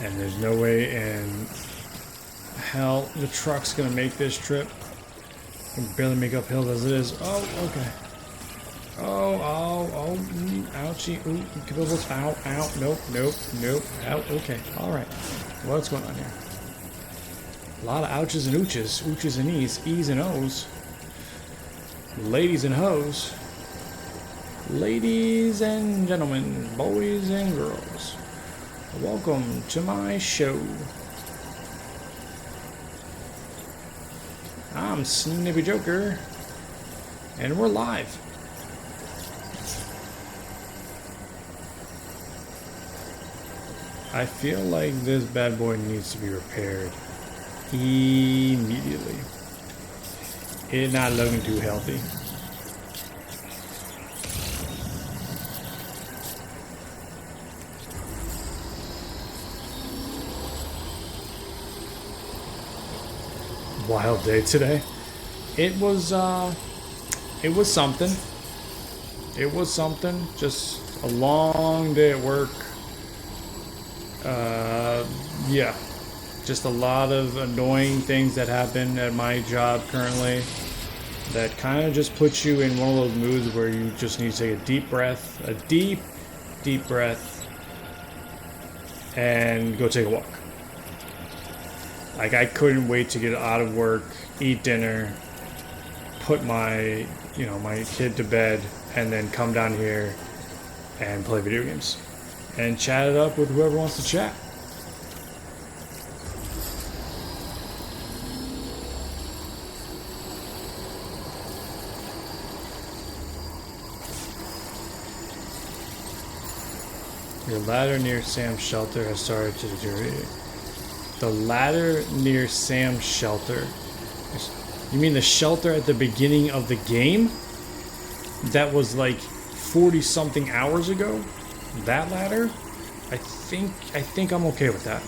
And there's no way in hell the truck's gonna make this trip. I can barely make up hills as it is. Oh, okay. Oh, ouchie, ooh, kibbles, ow, nope, ow, okay, alright. What's going on here? A lot of ouches and ooches and e's and o's. Ladies and hoes. Ladies and gentlemen, boys and girls, welcome to my show. I'm SnippyJoker, and we're live. I feel like this bad boy needs to be repaired immediately. It's not looking too healthy. Wild day today. It was something. It was something. Just a long day at work. Yeah, just a lot of annoying things that happen at my job currently that kind of just puts you in one of those moods where you just need to take a deep breath, deep breath, and go take a walk. Like, I couldn't wait to get out of work, eat dinner, put my kid to bed, and then come down here and play video games and chat it up with whoever wants to chat. Your ladder near Sam's shelter has started to deteriorate. The ladder near Sam's shelter. You mean the shelter at the beginning of the game? That was like 40 something hours ago? That ladder? I think I'm okay with that.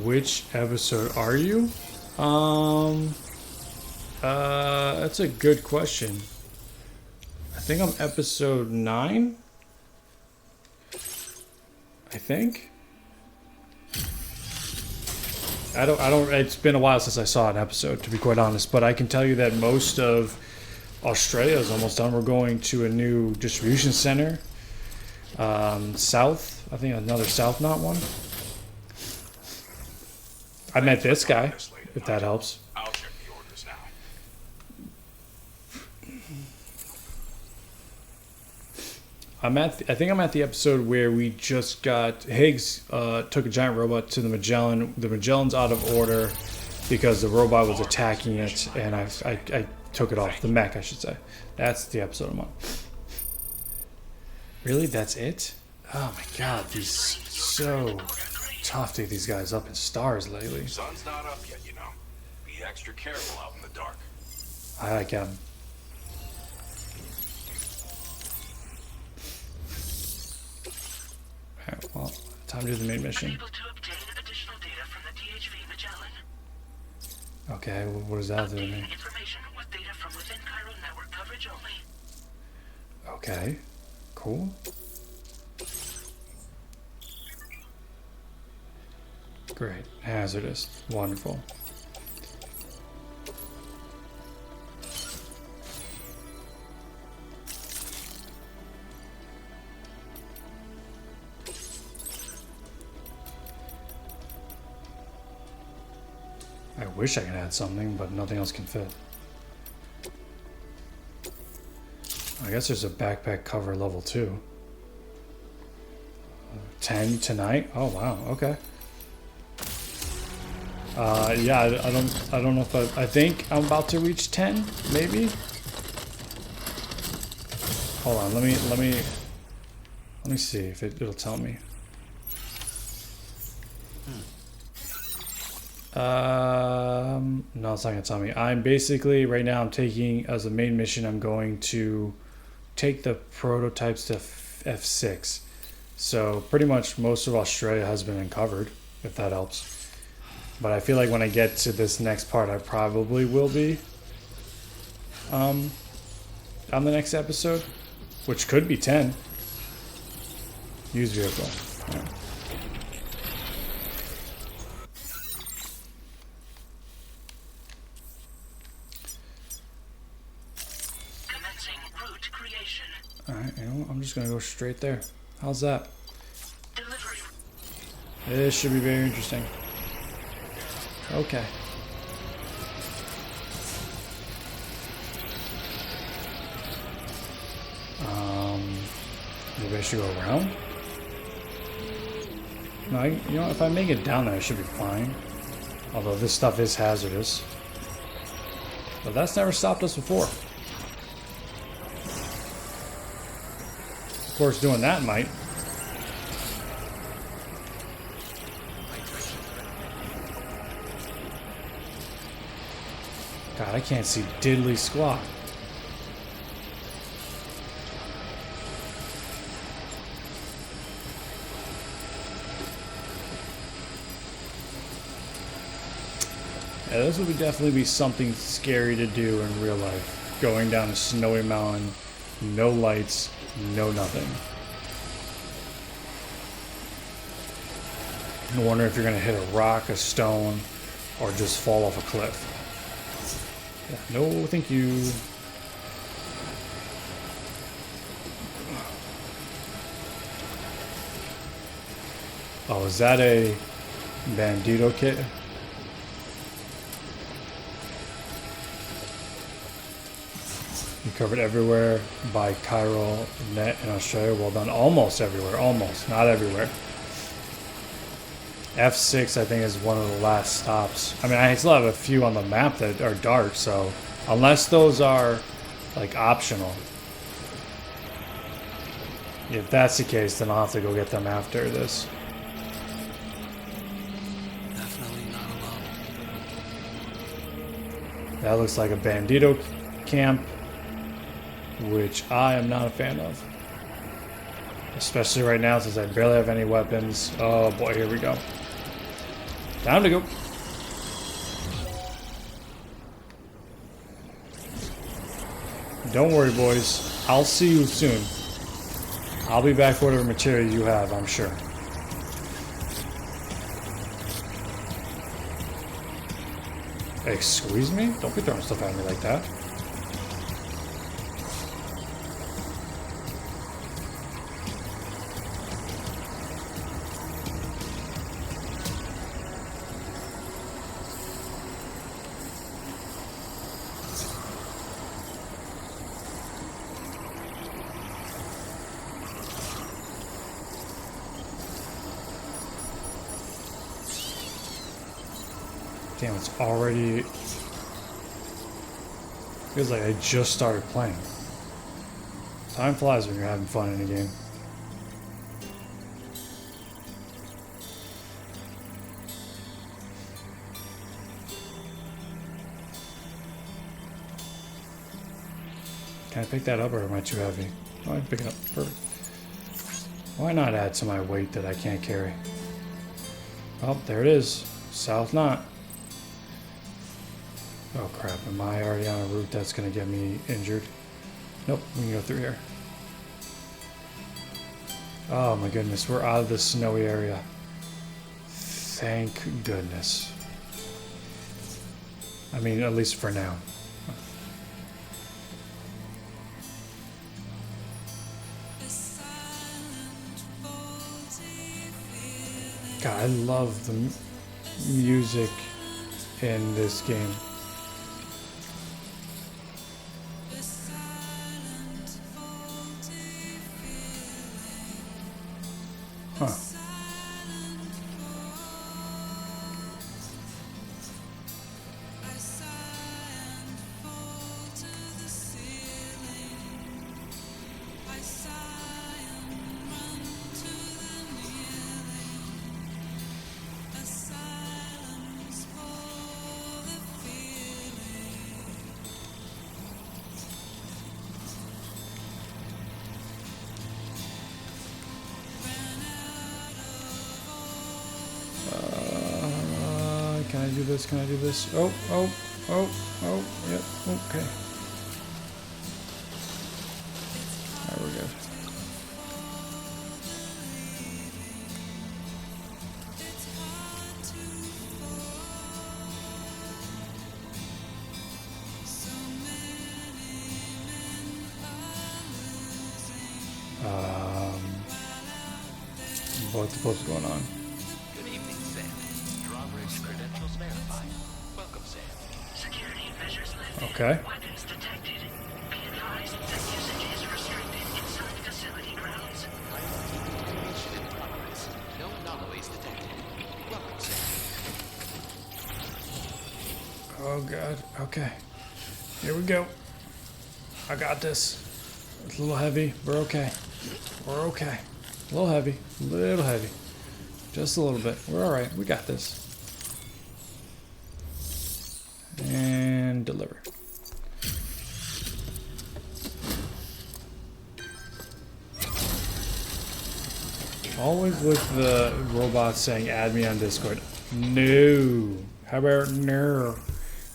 Which episode are you? That's a good question. I think I'm episode 9. I think. I don't, it's been a while since I saw an episode, to be quite honest, but I can tell you that most of Australia is almost done. We're going to a new distribution center. South, I think another South Knot one. I met this guy, if that helps. I'll check the orders now. I think I'm at the episode where we just got Higgs took a giant robot to the Magellan. The Magellan's out of order because the robot was attacking it, and I took it off. The mech, I should say. That's the episode I'm on. Really? That's it? Oh my god, these so tough to get these guys up in stars lately. Sun's not up yet, you know. Be extra careful out in the dark. I like him. Alright, well, time to do the main mission. Able to obtain additional data from the DHV Magellan. Okay, what does that have to do with me? Information with data from within Cairo network coverage only. Okay, cool. Great. Hazardous. Wonderful. I wish I could add something, but nothing else can fit. I guess there's a backpack cover level 2. 10 tonight? Oh wow, okay. Yeah, I don't know if I think I'm about to reach 10, maybe. Hold on, let me see if it'll tell me. No, it's not gonna tell me. I'm basically right now I'm taking as a main mission, I'm going to take the prototypes to F6. So pretty much most of Australia has been uncovered, if that helps. But I feel like when I get to this next part, I probably will be on the next episode, which could be 10. Used vehicle. Yeah. Commencing route creation. Alright, you know what? I'm just gonna go straight there. How's that? Delivery. This should be very interesting. Okay. Maybe I should go around? No, you know, if I make it down there, I should be fine. Although this stuff is hazardous. But that's never stopped us before. Of course, doing that might. God, I can't see diddly squat. Yeah, this would definitely be something scary to do in real life. Going down a snowy mountain, no lights, no nothing. I wonder if you're gonna hit a rock, a stone, or just fall off a cliff. Yeah, no, thank you. Oh, is that a bandito kit? You covered everywhere by Chiral Net in Australia. Well done. Almost everywhere. Almost. Not everywhere. F6, I think, is one of the last stops. I mean, I still have a few on the map that are dark, so unless those are, like, optional. If that's the case, then I'll have to go get them after this. Definitely not alone. That looks like a bandito camp, which I am not a fan of. Especially right now, since I barely have any weapons. Oh boy, here we go. Time to go. Don't worry, boys. I'll see you soon. I'll be back for whatever material you have, I'm sure. Excuse me? Don't be throwing stuff at me like that. Damn, it's already... Feels like I just started playing. Time flies when you're having fun in a game. Can I pick that up, or am I too heavy? Oh, I can pick it up. Perfect. Why not add to my weight that I can't carry? Oh, there it is. South Knot. Oh crap, am I already on a route that's gonna get me injured? Nope, we can go through here. Oh my goodness, we're out of the snowy area. Thank goodness. I mean, at least for now. God, I love the music in this game. Huh. Can I do this? Can I do this? Oh, yep, okay. Alright, we're good. What's supposed to be going on? Good evening, Sam. Drawbridge credentials verified. Welcome, Sam. Security measures lifted. Okay. Weapons detected. Be advised that usage is restricted inside facility grounds. Decontamination in progress. No anomalies detected. Welcome, Sam. Oh god, okay. Here we go. I got this. It's a little heavy. We're okay. We're okay. A little heavy. A little heavy. Just a little bit. We're alright. We got this. And deliver. Always with the robot saying add me on Discord. No. How about no?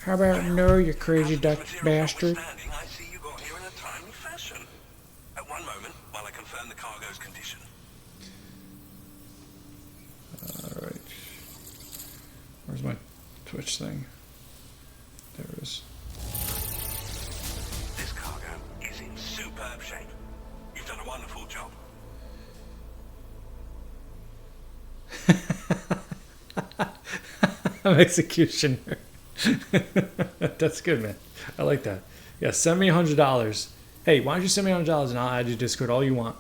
How about no, you crazy Dutch bastard? I see you got here in a timely fashion. At one moment, while I confirm the cargo's condition. Alright. Where's my Twitch thing? There it is. This cargo is in superb shape. You've done a wonderful job. I'm executioner. That's good, man. I like that. Yeah, send me $100. Hey, why don't you send me $100 and I'll add you to Discord all you want.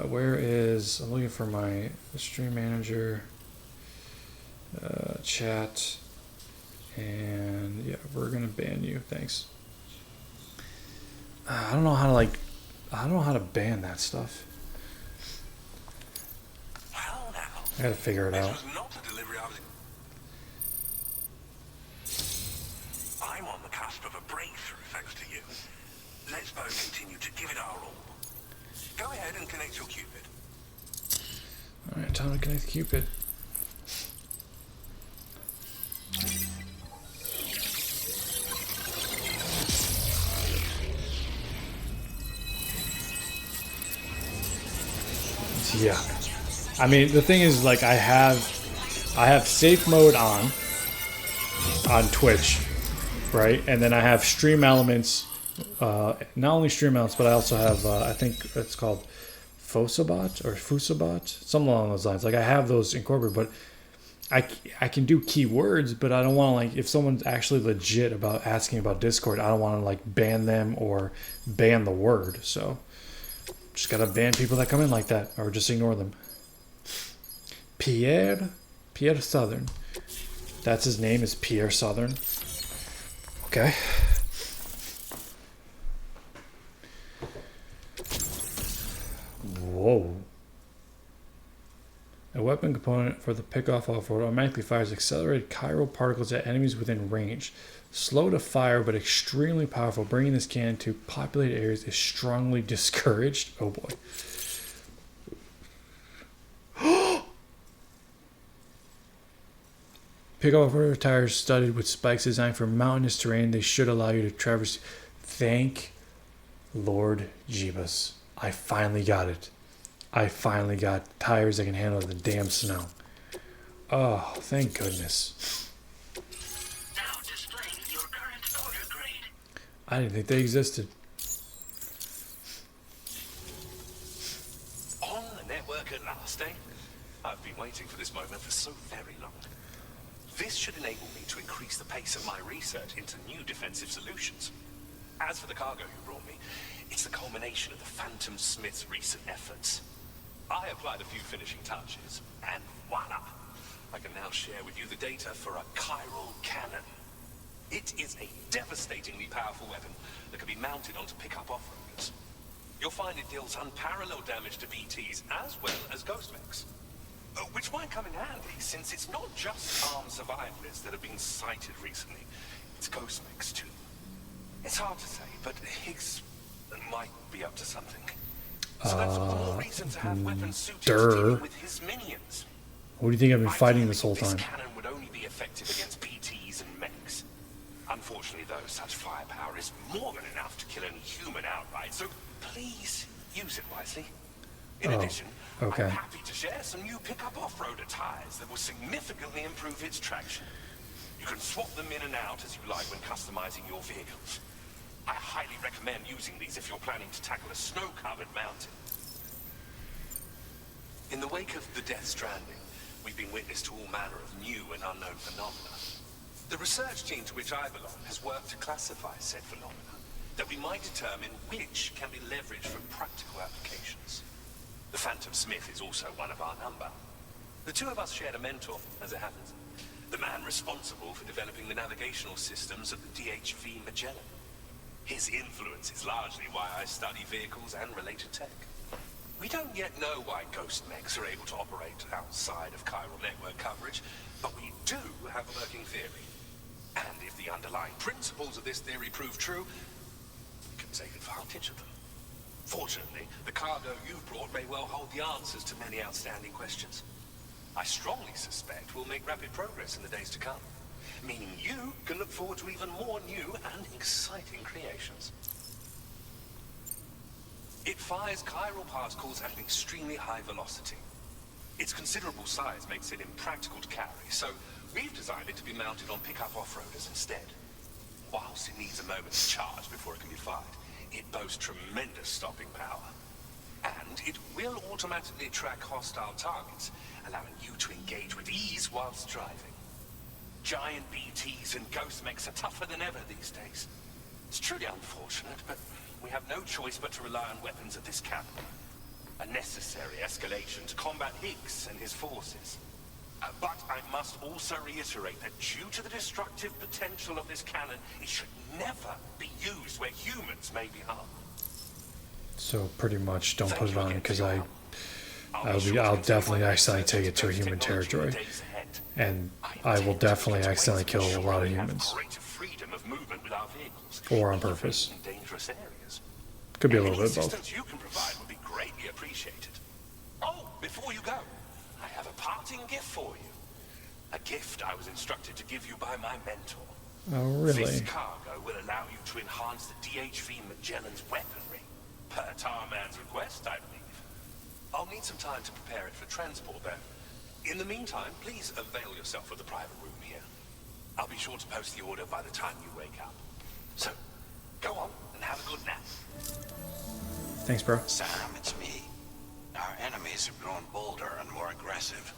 Where is... I'm looking for my stream manager. Chat. And yeah, we're going to ban you. Thanks. I don't know how to I don't know how to ban that stuff. Well, now, I gotta figure it this out. was not a delivery I was... I'm on the cusp of a breakthrough, thanks to you. Let's both continue to give it our all. Go ahead and connect your Cupid. Alright, time to connect Cupid. Yeah. I mean, the thing is, like, I have safe mode on Twitch, right? And then I have stream elements, not only stream elements, but I also have, I think it's called Fosabot or Fusabot, something along those lines. Like, I have those incorporated, but I can do keywords, but I don't want to, like, if someone's actually legit about asking about Discord, I don't want to, like, ban them or ban the word, so... Just gotta ban people that come in like that, or just ignore them. Pierre Southern. That's his name, is Pierre Southern. Okay. Whoa. A weapon component for the pickoff off-road automatically fires accelerated chiral particles at enemies within range. Slow to fire, but extremely powerful. Bringing this cannon to populated areas is strongly discouraged. Oh boy. Pick up off-road tires studded with spikes designed for mountainous terrain. They should allow you to traverse. Thank Lord Jeebus. I finally got it. I finally got tires that can handle the damn snow. Oh, thank goodness. Now displaying your current order grade. I didn't think they existed. On the network at last, eh? I've been waiting for this moment for so very long. This should enable me to increase the pace of my research into new defensive solutions. As for the cargo you brought me, it's the culmination of the Phantom Smith's recent efforts. I applied a few finishing touches, and voila! I can now share with you the data for a chiral cannon. It is a devastatingly powerful weapon that can be mounted onto pickup off-roaders. You'll find it deals unparalleled damage to BTs as well as ghost mechs. Which might come in handy, since it's not just armed survivalists that have been sighted recently. It's ghost mechs too. It's hard to say, but Higgs might be up to something. So that's all the more reason to have weapons suited to dealing with his minions. What do you think I've been fighting this whole time? This cannon would only be effective against PTs and mechs. Unfortunately, though, such firepower is more than enough to kill any human outright, so please use it wisely. In addition, okay. I'm happy to share some new pickup off-roader tires that will significantly improve its traction. You can swap them in and out as you like when customizing your vehicles. I highly recommend using these if you're planning to tackle a snow-covered mountain. In the wake of the Death Stranding, we've been witness to all manner of new and unknown phenomena. The research team to which I belong has worked to classify said phenomena, that we might determine which can be leveraged for practical applications. The Phantom Smith is also one of our number. The two of us shared a mentor, as it happens. The man responsible for developing the navigational systems of the DHV Magellan. His influence is largely why I study vehicles and related tech. We don't yet know why ghost mechs are able to operate outside of chiral network coverage, but we do have a working theory. And if the underlying principles of this theory prove true, we can take advantage of them. Fortunately, the cargo you've brought may well hold the answers to many outstanding questions. I strongly suspect we'll make rapid progress in the days to come, meaning you can look forward to even more new and exciting creations. It fires chiral particles at an extremely high velocity. Its considerable size makes it impractical to carry, so we've designed it to be mounted on pickup off-roaders instead. Whilst it needs a moment's charge before it can be fired, it boasts tremendous stopping power. And it will automatically track hostile targets, allowing you to engage with ease whilst driving. Giant BTs and ghost mechs are tougher than ever these days. It's truly unfortunate, but we have no choice but to rely on weapons of this caliber. A necessary escalation to combat Higgs and his forces. But I must also reiterate that due to the destructive potential of this cannon, it should never be used where humans may be harmed. So pretty much don't put it on because I'll definitely accidentally take it to a human territory. And I will definitely accidentally kill a lot of humans. Or on purpose. Could be a little bit of both. Assistance you can provide would be greatly appreciated. Oh, before you go, I have a parting gift for you. A gift I was instructed to give you by my mentor. Oh, really? This cargo will allow you to enhance the DHV Magellan's weaponry. Per Tarman's request, I believe. I'll need some time to prepare it for transport, though. In the meantime, please avail yourself of the private room here. I'll be sure to post the order by the time you wake up. So, go on and have a good nap. Thanks, bro. Sam, it's me. Our enemies have grown bolder and more aggressive,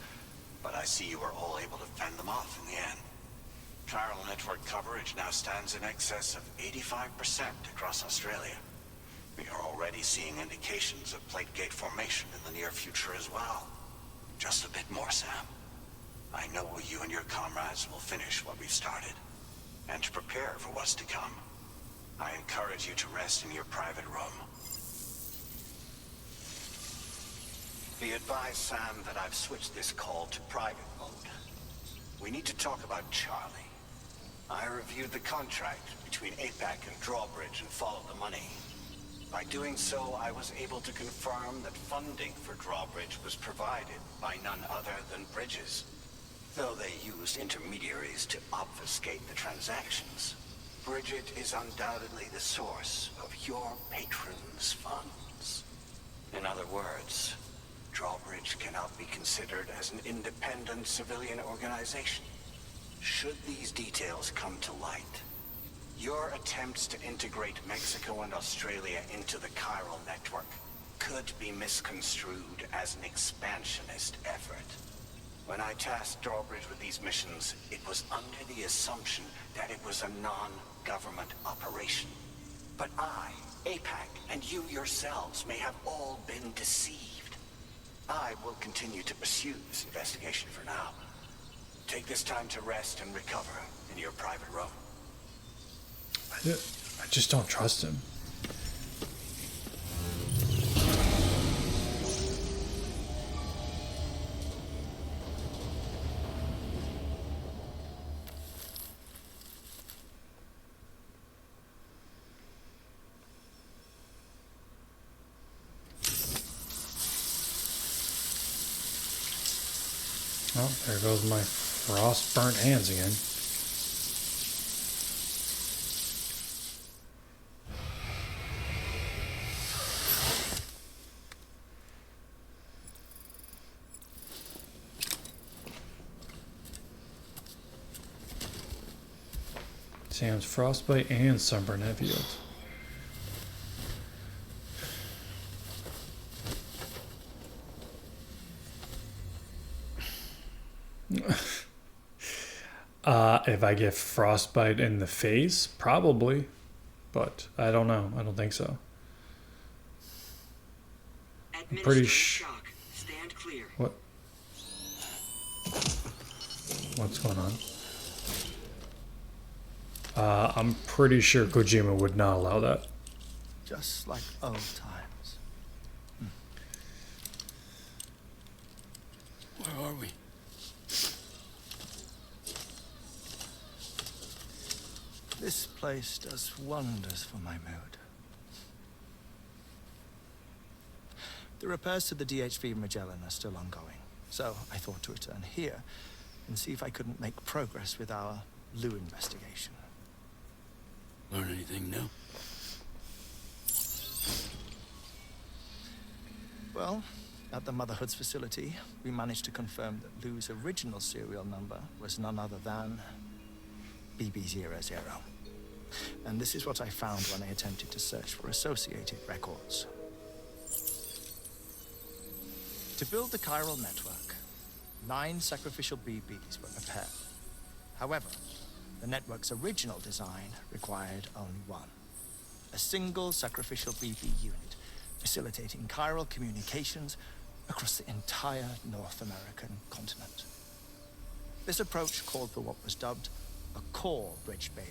but I see you were all able to fend them off in the end. Chiral network coverage now stands in excess of 85% across Australia. We are already seeing indications of plate gate formation in the near future as well. Just a bit more, Sam. I know you and your comrades will finish what we've started, and to prepare for what's to come. I encourage you to rest in your private room. Be advised, Sam, that I've switched this call to private mode. We need to talk about Charlie. I reviewed the contract between APAC and Drawbridge and followed the money. By doing so, I was able to confirm that funding for Drawbridge was provided by none other than Bridges. Though they used intermediaries to obfuscate the transactions, Bridget is undoubtedly the source of your patron's funds. In other words, Drawbridge cannot be considered as an independent civilian organization. Should these details come to light, your attempts to integrate Mexico and Australia into the chiral network could be misconstrued as an expansionist effort. When I tasked Drawbridge with these missions, it was under the assumption that it was a non-government operation. But I, APAC, and you yourselves may have all been deceived. I will continue to pursue this investigation for now. Take this time to rest and recover in your private room. I just don't trust him. Oh, there goes my frost-burnt hands again. Sam's frostbite and sunburn headfield. If I get frostbite in the face, probably, but I don't know. I don't think so. I'm pretty sure. Stand clear. What? What's going on? I'm pretty sure Kojima would not allow that. Just like old times. Where are we? This place does wonders for my mood. The repairs to the DHV Magellan are still ongoing, so I thought to return here and see if I couldn't make progress with our Lou investigation. Learn anything new? Well, at the Motherhood's facility, we managed to confirm that Lou's original serial number was none other than BB00. And this is what I found when I attempted to search for associated records. To build the chiral network, 9 sacrificial BBs were prepared. However, the network's original design required only one. A single sacrificial BB unit, facilitating chiral communications across the entire North American continent. This approach called for what was dubbed a core bridge baby,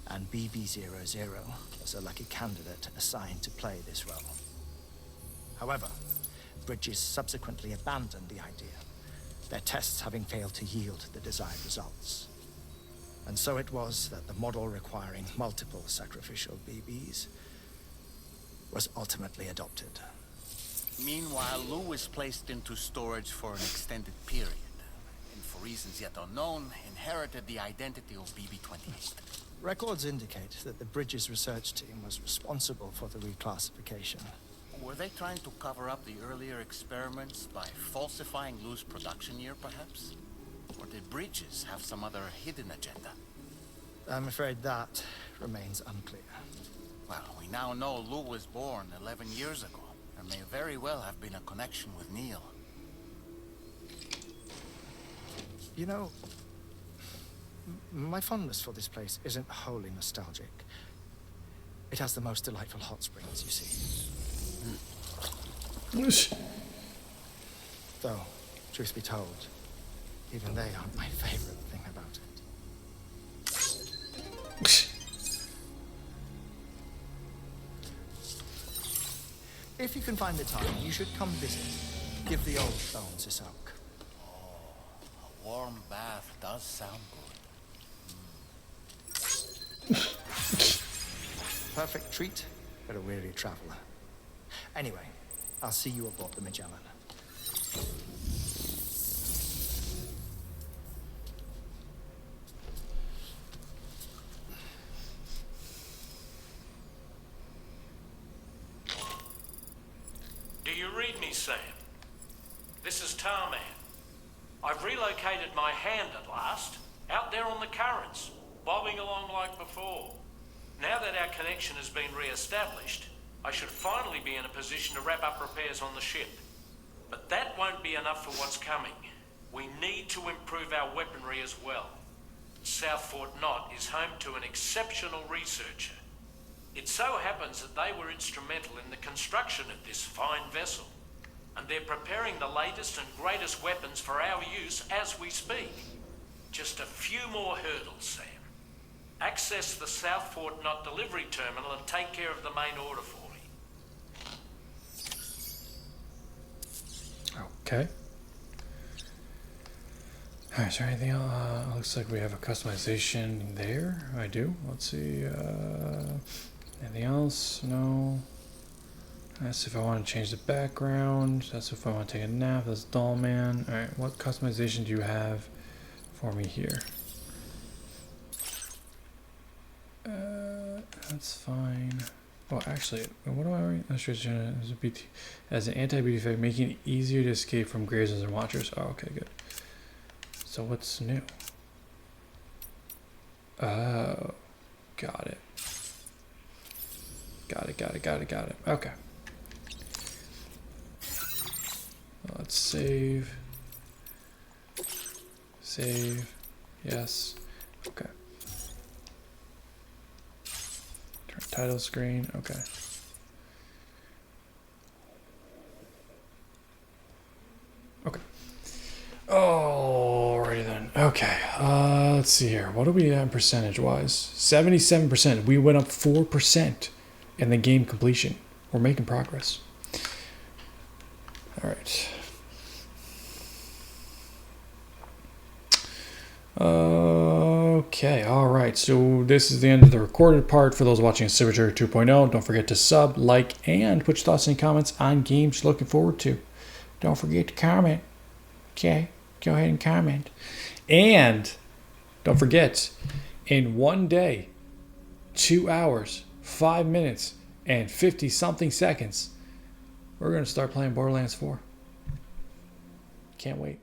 and BB00 was a lucky candidate assigned to play this role. However, Bridges subsequently abandoned the idea, their tests having failed to yield the desired results. And so it was that the model requiring multiple sacrificial BBs was ultimately adopted. Meanwhile, Lou was placed into storage for an extended period, and for reasons yet unknown, inherited the identity of BB-28. Records indicate that the Bridges research team was responsible for the reclassification. Were they trying to cover up the earlier experiments by falsifying Lou's production year, perhaps? Or did Bridges have some other hidden agenda? I'm afraid that remains unclear. Well, we now know Lou was born 11 years ago. There may very well have been a connection with Neil. You know, my fondness for this place isn't wholly nostalgic. It has the most delightful hot springs, you see. Though, truth be told, even they aren't my favorite thing about it. If you can find the time, you should come visit. Give the old bones a soak. A warm bath does sound good. Perfect treat for a weary traveler. Anyway, I'll see you aboard the Magellan. read me, Sam? This is Tarman. I've relocated my hand at last, out there on the currents, bobbing along like before. Now that our connection has been re-established, I should finally be in a position to wrap up repairs on the ship. But that won't be enough for what's coming. We need to improve our weaponry as well. South Fort Knot is home to an exceptional researcher. It so happens that they were instrumental in the construction of this fine vessel, and they're preparing the latest and greatest weapons for our use as we speak. Just a few more hurdles, Sam. Access the South Fort Knot delivery terminal and take care of the main order for me. Okay. Alright, is there anything else? Looks like we have a customization there. I do. Let's see. Anything else? No. That's if I want to change the background. That's if I want to take a nap. That's Doll Man. Alright, what customization do you have for me here? That's fine. Oh, actually, what do I as an anti-BT effect, making it easier to escape from grazers and watchers. Oh, okay, good. So what's new? Oh, got it. Got it. Okay. Let's save. Save. Yes. Okay. Turn title screen. Okay. Okay. Alrighty then. Okay. Let's see here. What are we at percentage-wise? 77%. We went up 4% in the game completion. We're making progress. Alright. Okay, alright. So this is the end of the recorded part. For those watching SnippyJoker 2.0, don't forget to sub, like, and put your thoughts and comments on games you're looking forward to. Don't forget to comment. Okay, go ahead and comment. And don't forget, in one day, 2 hours, 5 minutes, and 50-something seconds, we're going to start playing Borderlands 4. Can't wait.